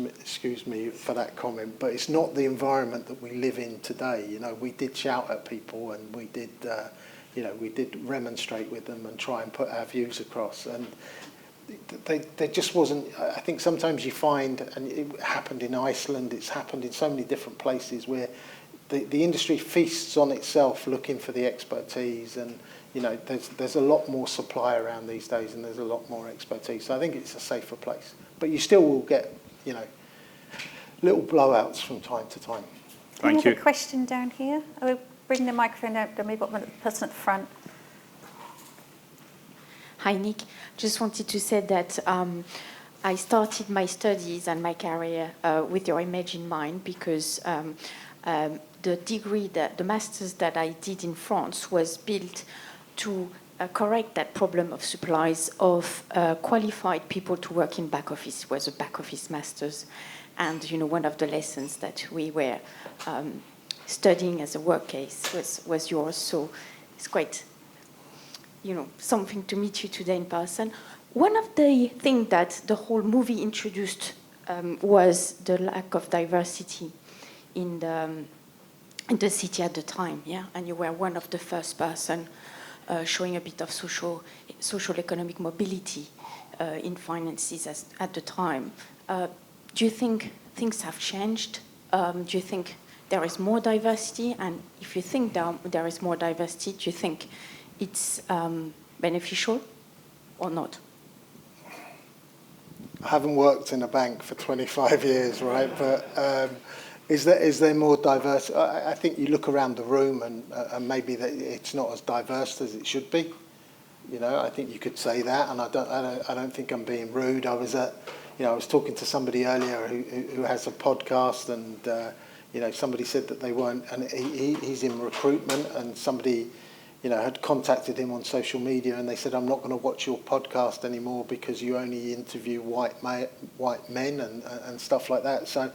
me for that comment, but it's not the environment that we live in today. We did shout at people and we did remonstrate with them and try and put our views across. And there just wasn't. I think sometimes you find, and it happened in Iceland, it's happened in so many different places where the industry feasts on itself looking for the expertise, and there's a lot more supply around these days and there's a lot more expertise. So I think it's a safer place. But you still will get, little blowouts from time to time. Thank you. A question down here. I'll bring the microphone out. Then we've got the person at the front. Hi, Nick. Just wanted to say that I started my studies and my career with your image in mind because the degree, the master's that I did in France was built to correct that problem of supplies of qualified people to work in back office. It was a back office master's. And, one of the lessons that we were studying as a work case was yours. So it's quite something to meet you today in person. One of the things that the whole movie introduced was the lack of diversity in the city at the time, yeah? And you were one of the first person showing a bit of social economic mobility in finances at the time. Do you think things have changed? Do you think there is more diversity? And if you think there is more diversity, do you think it's beneficial or not? I haven't worked in a bank for 25 years, right? But is there more diverse? I think you look around the room and maybe that it's not as diverse as it should be. I think you could say that, and I don't think I'm being rude. I was talking to somebody earlier who has a podcast, and somebody said that they weren't, and he's in recruitment, and somebody had contacted him on social media, and they said, I'm not going to watch your podcast anymore because you only interview white men and stuff like that. So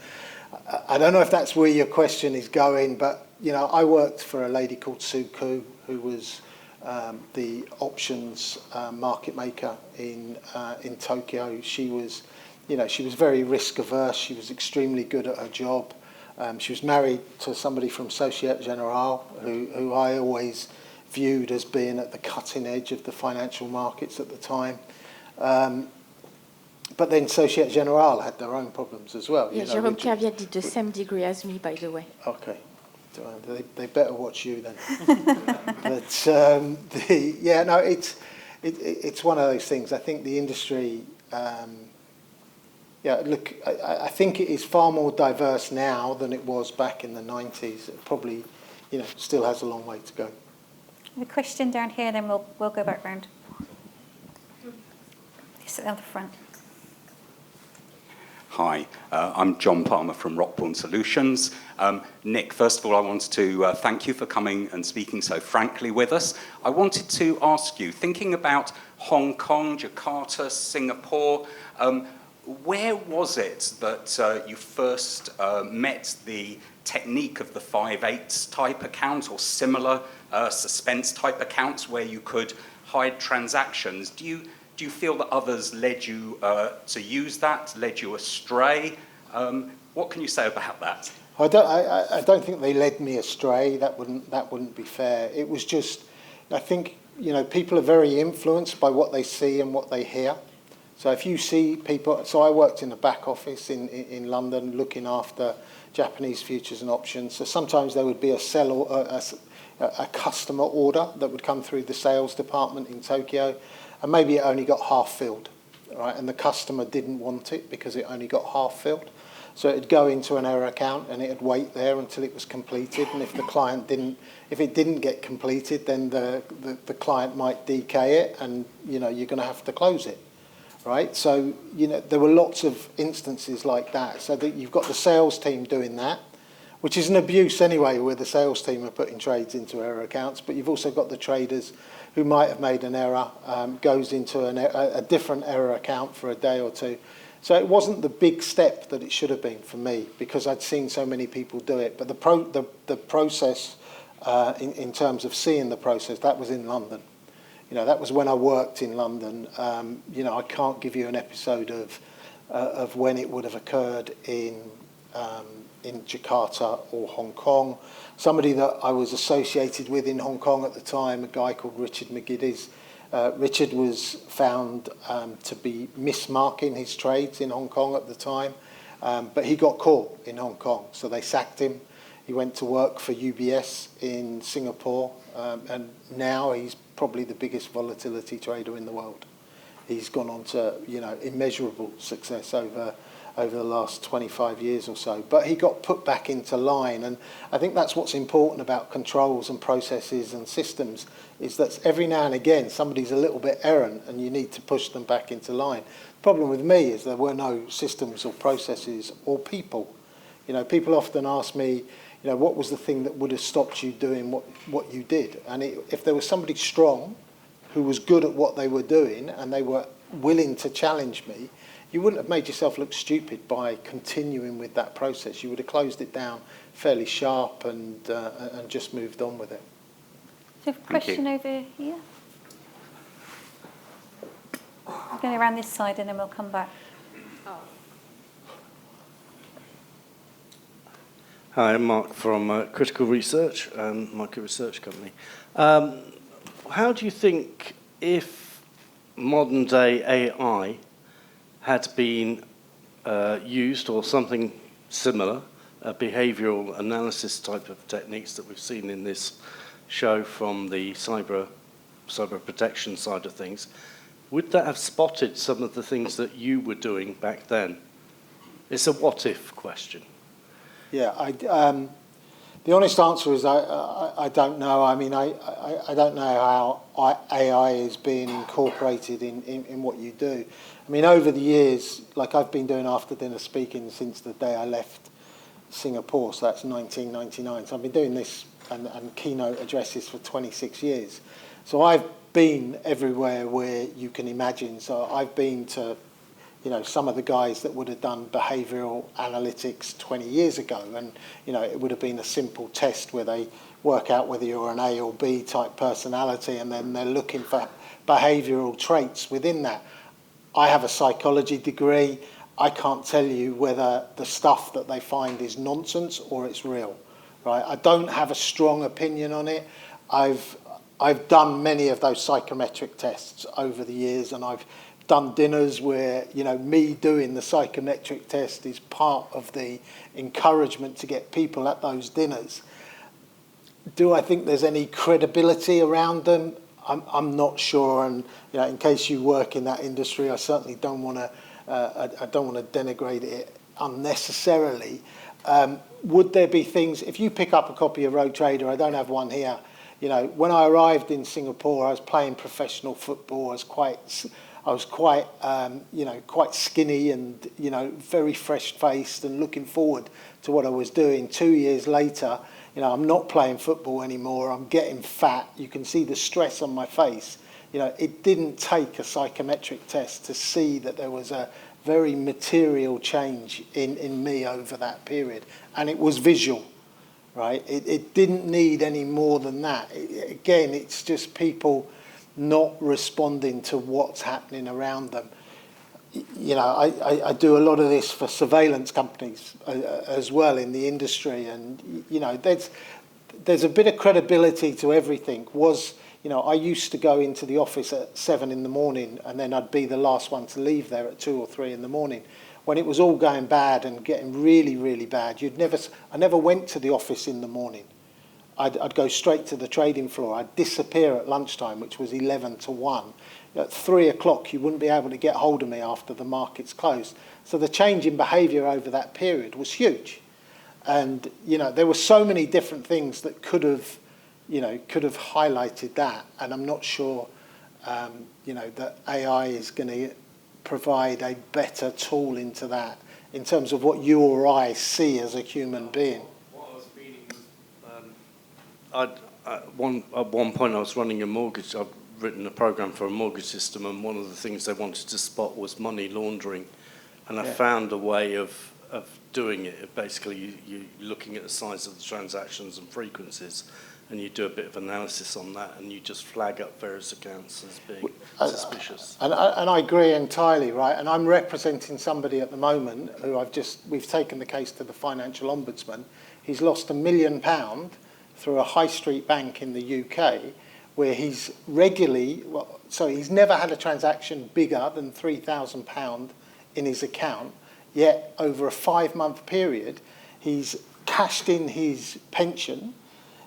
I don't know if that's where your question is going, but I worked for a lady called Sue Koo, who was the options market maker in Tokyo. She was very risk averse. She was extremely good at her job. She was married to somebody from Societe Generale, who I always viewed as being at the cutting edge of the financial markets at the time. But then Societe Generale had their own problems as well. Yeah, Jérôme Kerviel did the same degree as me, by the way. Okay. They better watch you then. But it's one of those things. I think the industry, I think it is far more diverse now than it was back in the 90s. It probably, still has a long way to go. A question down here, then we'll go back round. Sit down the front. Hi, I'm John Palmer from Rockbourne Solutions. Nick, first of all, I wanted to thank you for coming and speaking so frankly with us. I wanted to ask you, thinking about Hong Kong, Jakarta, Singapore, where was it that you first met the technique of the 5/8 type account or similar suspense type accounts where you could hide transactions? Do you feel that others led you to use that, led you astray? What can you say about that? I don't think they led me astray. That wouldn't be fair. It was just, I think, people are very influenced by what they see and what they hear. So if you see people, so I worked in the back office in London looking after Japanese futures and options. So sometimes there would be a customer order that would come through the sales department in Tokyo, and maybe it only got half filled, right? And the customer didn't want it because it only got half filled. So it'd go into an error account and it'd wait there until it was completed. And if it didn't get completed, then the client might DK it, and you're going to have to close it, right? So there were lots of instances like that. So that you've got the sales team doing that, which is an abuse anyway, where the sales team are putting trades into error accounts. But you've also got the traders who might have made an error, goes into a different error account for a day or two. So it wasn't the big step that it should have been for me, because I'd seen so many people do it. But the process, in terms of seeing the process, that was in London. That was when I worked in London. I can't give you an episode of when it would have occurred in Jakarta or Hong Kong. Somebody that I was associated with in Hong Kong at the time, a guy called Richard McGiddies. Richard was found to be mismarking his trades in Hong Kong at the time, but he got caught in Hong Kong, so they sacked him. He went to work for UBS in Singapore, and now he's probably the biggest volatility trader in the world. He's gone on to immeasurable success over the last 25 years or so. But he got put back into line, and I think that's what's important about controls and processes and systems, is that every now and again somebody's a little bit errant and you need to push them back into line. The problem with me is there were no systems or processes or people. People often ask me, what was the thing that would have stopped you doing what you did? And if there was somebody strong who was good at what they were doing and they were willing to challenge me, you wouldn't have made yourself look stupid by continuing with that process. You would have closed it down fairly sharp and just moved on with it. So a question over here. We're going around this side and then we'll come back. Hi, I'm Mark from Critical Research, market research company. How do you think, if modern day AI had been used, or something similar, behavioural analysis type of techniques that we've seen in this show from the cyber protection side of things, would that have spotted some of the things that you were doing back then? It's a what-if question. Yeah, the honest answer is I don't know. I mean, I don't know how AI is being incorporated in what you do. I mean, over the years, like I've been doing after dinner speaking since the day I left Singapore, so that's 1999. So I've been doing this and keynote addresses for 26 years. So I've been everywhere where you can imagine. So I've been to, some of the guys that would have done behavioural analytics 20 years ago, and it would have been a simple test where they work out whether you're an A or B type personality, and then they're looking for behavioural traits within that. I have a psychology degree. I can't tell you whether the stuff that they find is nonsense or it's real, right? I don't have a strong opinion on it. I've done many of those psychometric tests over the years, and I've done dinners where, me doing the psychometric test is part of the encouragement to get people at those dinners. Do I think there's any credibility around them? I'm not sure, and in case you work in that industry, I certainly don't want to. I don't want to denigrate it unnecessarily. Would there be things? If you pick up a copy of Rogue Trader, I don't have one here. When I arrived in Singapore, I was playing professional football. I was quite quite skinny and very fresh-faced and looking forward to what I was doing. 2 years later, I'm not playing football anymore. I'm getting fat. You can see the stress on my face. It didn't take a psychometric test to see that there was a very material change in me over that period, and it was visual, right? It didn't need any more than that. Again, it's just people not responding to what's happening around them. I do a lot of this for surveillance companies as well in the industry, and there's a bit of credibility to everything. I used to go into the office at 7 in the morning, and then I'd be the last one to leave there at 2 or 3 in the morning. When it was all going bad and getting really, really bad, I never went to the office in the morning. I'd go straight to the trading floor. I'd disappear at lunchtime, which was 11 to 1. At 3 o'clock, you wouldn't be able to get hold of me after the markets closed. So the change in behaviour over that period was huge. And, there were so many different things that could have highlighted that. And I'm not sure, that AI is going to provide a better tool into that in terms of what you or I see as a human being. What I was meaning was, at one point I was running a mortgage. I've written a program for a mortgage system, and one of the things they wanted to spot was money laundering, and I found a way of doing it. Basically, you're looking at the size of the transactions and frequencies, and you do a bit of analysis on that, and you just flag up various accounts as being suspicious. And I agree entirely, right? And I'm representing somebody at the moment who we've taken the case to the Financial Ombudsman. He's lost £1 million through a high street bank in the UK, where he's he's never had a transaction bigger than £3,000 in his account, yet over a 5-month period, he's cashed in his pension,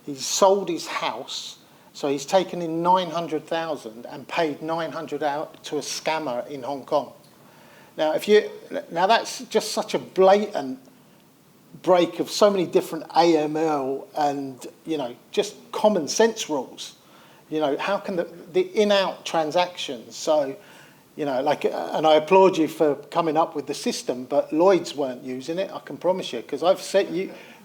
he's sold his house, so he's taken in 900,000 and paid 900 out to a scammer in Hong Kong. Now, that's just such a blatant break of so many different AML and just common sense rules. How can the in-out transactions? So, and I applaud you for coming up with the system, but Lloyd's weren't using it. I can promise you, because I've said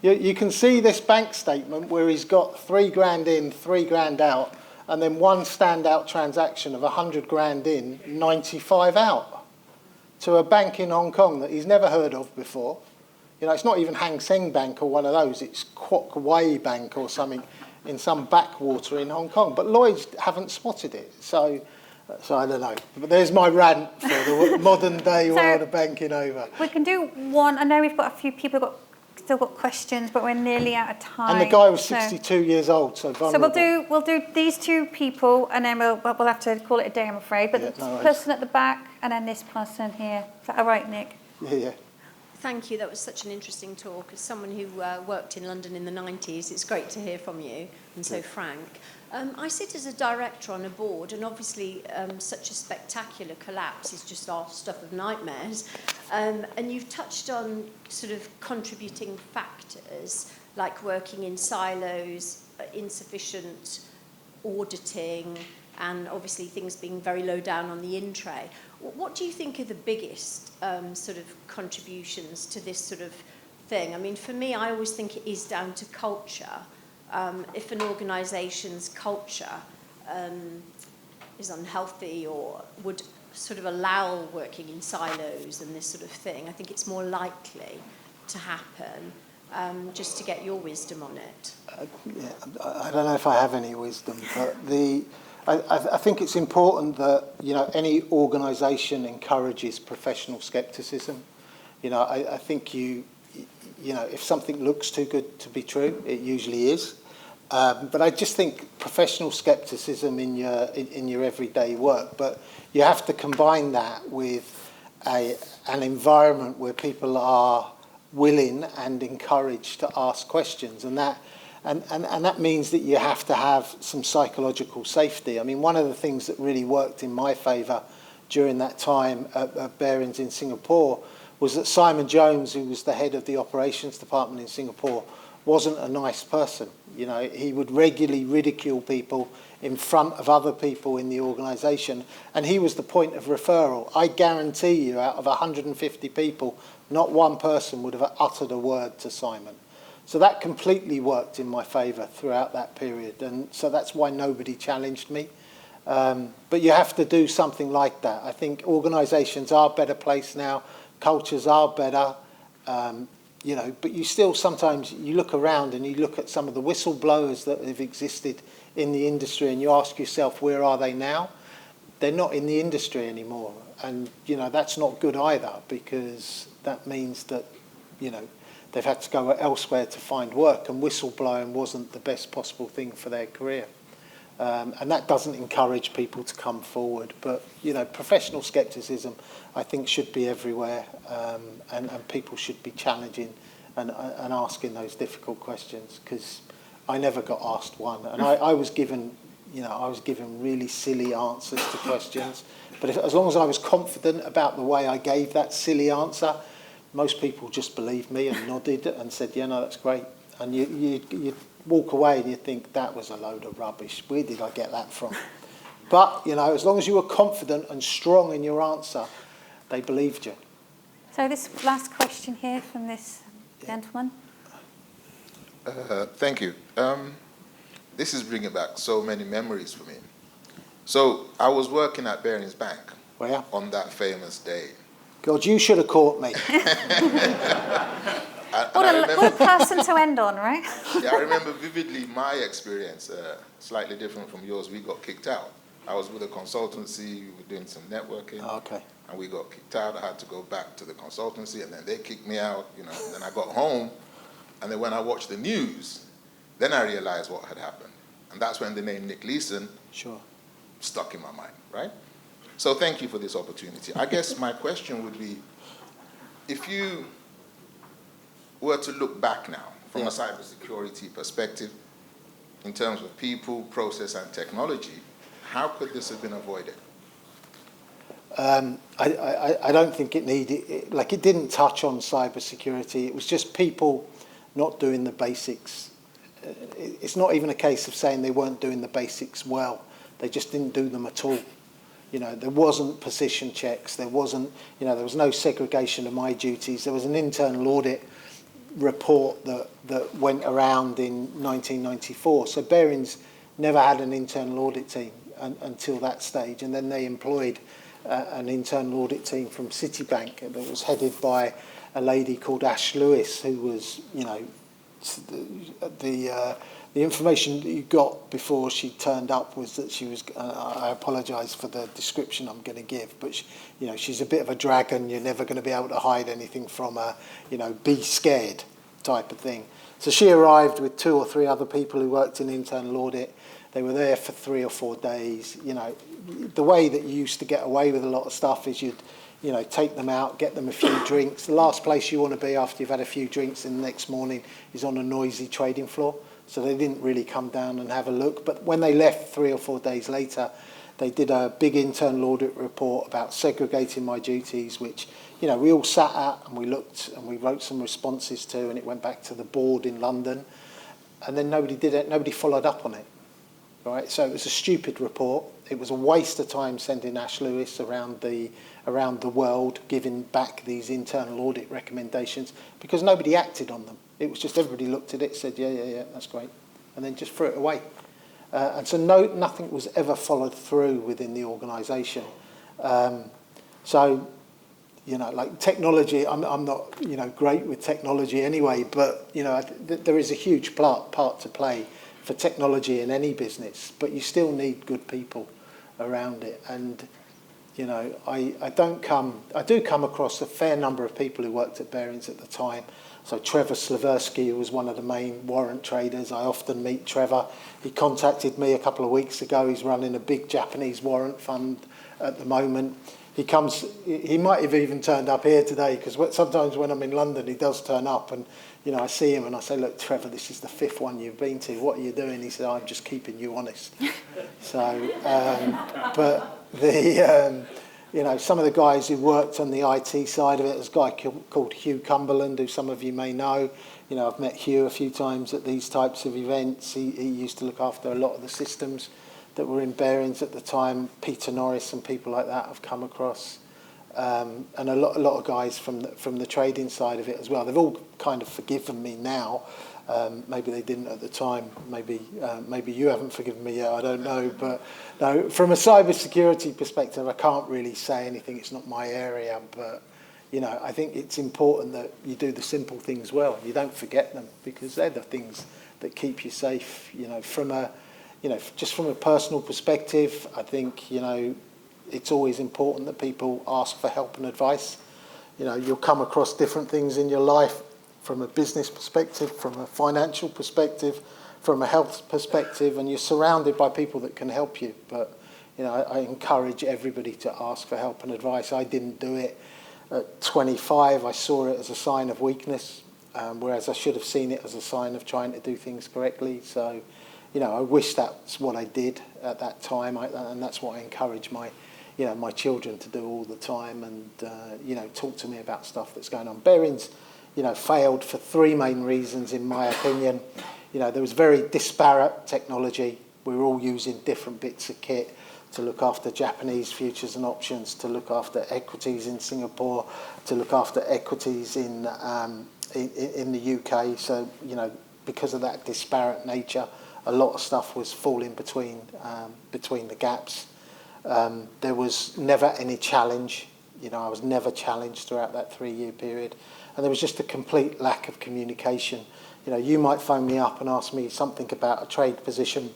you can see this bank statement where he's got 3 grand in, 3 grand out, and then one standout transaction of 100 grand in, 95 out, to a bank in Hong Kong that he's never heard of before. It's not even Hang Seng Bank or one of those. It's Kwok Wai Bank or something in some backwater in Hong Kong. But Lloyds haven't spotted it. So I don't know. But there's my rant for the modern day world of banking over. We can do one. I know we've got a few people still got questions, but we're nearly out of time. And the guy was 62 years old, so vulnerable. So we'll do these 2 people, and then we'll have to call it a day, I'm afraid. But the person at the back, and then this person here. Is that all right, Nick? Yeah. Thank you. That was such an interesting talk. As someone who worked in London in the 90s, it's great to hear from you, and so frank. I sit as a director on a board, and obviously such a spectacular collapse is just our stuff of nightmares. And you've touched on sort of contributing factors, like working in silos, insufficient auditing, and obviously things being very low down on the in-tray. What do you think are the biggest sort of contributions to this sort of thing? I mean, for me, I always think it is down to culture. If an organisation's culture is unhealthy or would sort of allow working in silos and this sort of thing, I think it's more likely to happen. Just to get your wisdom on it. I don't know if I have any wisdom, but I think it's important that any organisation encourages professional scepticism. I think if something looks too good to be true, it usually is. But I just think professional scepticism in your everyday work. But you have to combine that with an environment where people are willing and encouraged to ask questions, and And that means that you have to have some psychological safety. I mean, one of the things that really worked in my favour during that time at Barings in Singapore was that Simon Jones, who was the head of the operations department in Singapore, wasn't a nice person. You know, he would regularly ridicule people in front of other people in the organisation, and he was the point of referral. I guarantee you, out of 150 people, not one person would have uttered a word to Simon. So that completely worked in my favour throughout that period, and so that's why nobody challenged me. But you have to do something like that. I think organisations are better placed now, cultures are better, you know, but you still sometimes, you look around and you look at some of the whistleblowers that have existed in the industry and you ask yourself, where are they now? They're not in the industry anymore. And, you know, that's not good either, because that means that, you know, they've had to go elsewhere to find work, and whistleblowing wasn't the best possible thing for their career. And that doesn't encourage people to come forward. But, you know, professional scepticism, I think, should be everywhere, and people should be challenging and asking those difficult questions, because I never got asked one. And I was given, you know, I was given really silly answers to questions. But as long as I was confident about the way I gave that silly answer, most people just believed me and nodded and said, yeah, no, that's great. And you walk away and you think, that was a load of rubbish. Where did I get that from? But, you know, as long as you were confident and strong in your answer, they believed you. So this last question here from this gentleman. Thank you. This is bringing back so many memories for me. So I was working at Barings Bank on that famous day. God, you should have caught me. What a person to end on, right? Yeah, I remember vividly my experience, slightly different from yours. We got kicked out. I was with a consultancy, we were doing some networking. Okay. And we got kicked out. I had to go back to the consultancy, and then they kicked me out, you know. And then I got home, and then when I watched the news, then I realized what had happened. And that's when the name Nick Leeson stuck in my mind, right? So thank you for this opportunity. I guess my question would be, if you were to look back now from a cybersecurity perspective, in terms of people, process, and technology, how could this have been avoided? I don't think it needed, it didn't touch on cybersecurity. It was just people not doing the basics. It's not even a case of saying they weren't doing the basics well. They just didn't do them at all. You know, there wasn't position checks. There wasn't, you know, there was no segregation of my duties. There was an internal audit report that went around in 1994. So Barings never had an internal audit team until that stage. And then they employed an internal audit team from Citibank that was headed by a lady called Ash Lewis, who was, you know, the information that you got before she turned up was that she was, I apologise for the description I'm going to give, but she, you know, she's a bit of a dragon. You're never going to be able to hide anything from her, you know, be scared type of thing. So she arrived with 2 or 3 other people who worked in internal audit. They were there for 3 or 4 days. You know, the way that you used to get away with a lot of stuff is you'd, you know, take them out, get them a few drinks. The last place you want to be after you've had a few drinks in the next morning is on a noisy trading floor. So they didn't really come down and have a look. But when they left 3 or 4 days later, they did a big internal audit report about segregating my duties, which, you know, we all sat at and we looked and we wrote some responses to, and it went back to the board in London. And then nobody did it, nobody followed up on it. Right? So it was a stupid report. It was a waste of time sending Ash Lewis around the world giving back these internal audit recommendations, because nobody acted on them. It was just everybody looked at it, said, yeah, that's great, and then just threw it away. And so nothing was ever followed through within the organisation. So, you know, like technology, I'm not, you know, great with technology anyway, but, you know, there is a huge part to play for technology in any business, but you still need good people around it. And, you know, I do come across a fair number of people who worked at Barings at the time. So Trevor Slaversky, who was one of the main warrant traders, I often meet Trevor. He contacted me a couple of weeks ago. He's running a big Japanese warrant fund at the moment. he might have even turned up here today, because sometimes when I'm in London, he does turn up, and I see him and I say, look, Trevor, this is the 5th one you've been to. What are you doing? He said, I'm just keeping you honest. So, but some of the guys who worked on the IT side of it, there's a guy called Hugh Cumberland, who some of you may know. I've met Hugh a few times at these types of events. He used to look after a lot of the systems that were in bearings at the time. Peter Norris and people like that I've come across. And a lot of guys from the trading side of it as well. They've all kind of forgiven me now. Maybe they didn't at the time. Maybe you haven't forgiven me yet. I don't know. But no, from a cybersecurity perspective, I can't really say anything. It's not my area. But I think it's important that you do the simple things well. You don't forget them, because they're the things that keep you safe. Just from a personal perspective, I think it's always important that people ask for help and advice. You'll come across different things in your life, from a business perspective, from a financial perspective, from a health perspective, and you're surrounded by people that can help you. But I encourage everybody to ask for help and advice. I didn't do it at 25. I saw it as a sign of weakness, whereas I should have seen it as a sign of trying to do things correctly. So I wish that's what I did at that time, and that's what I encourage my children to do all the time, and talk to me about stuff that's going on. Bearings failed for 3 main reasons, in my opinion. There was very disparate technology. We were all using different bits of kit to look after Japanese futures and options, to look after equities in Singapore, to look after equities in the UK. So, because of that disparate nature, a lot of stuff was falling between the gaps. There was never any challenge. I was never challenged throughout that 3-year period. And there was just a complete lack of communication. You might phone me up and ask me something about a trade position.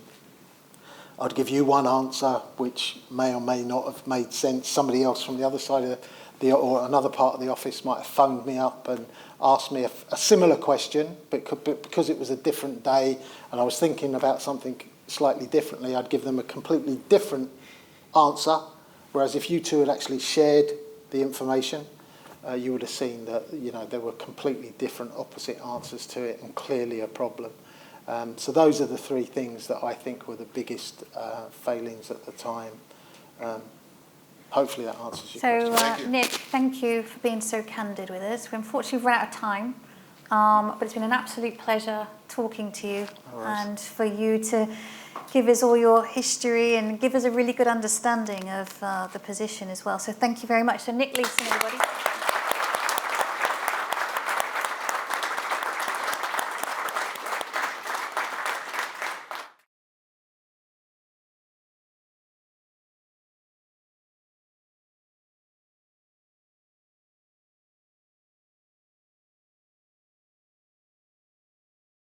I'd give you one answer, which may or may not have made sense. Somebody else from the other side of or another part of the office might have phoned me up and asked me a similar question, but because it was a different day and I was thinking about something slightly differently, I'd give them a completely different answer. Whereas if you two had actually shared the information, you would have seen that there were completely different, opposite answers to it, and clearly a problem. So those are the 3 things that I think were the biggest failings at the time. Hopefully that answers your question. So, Nick, thank you for being so candid with us. We unfortunately run out of time, but it's been an absolute pleasure talking to you, and for you to give us all your history and give us a really good understanding of the position as well. So thank you very much. So Nick Leeson, everybody.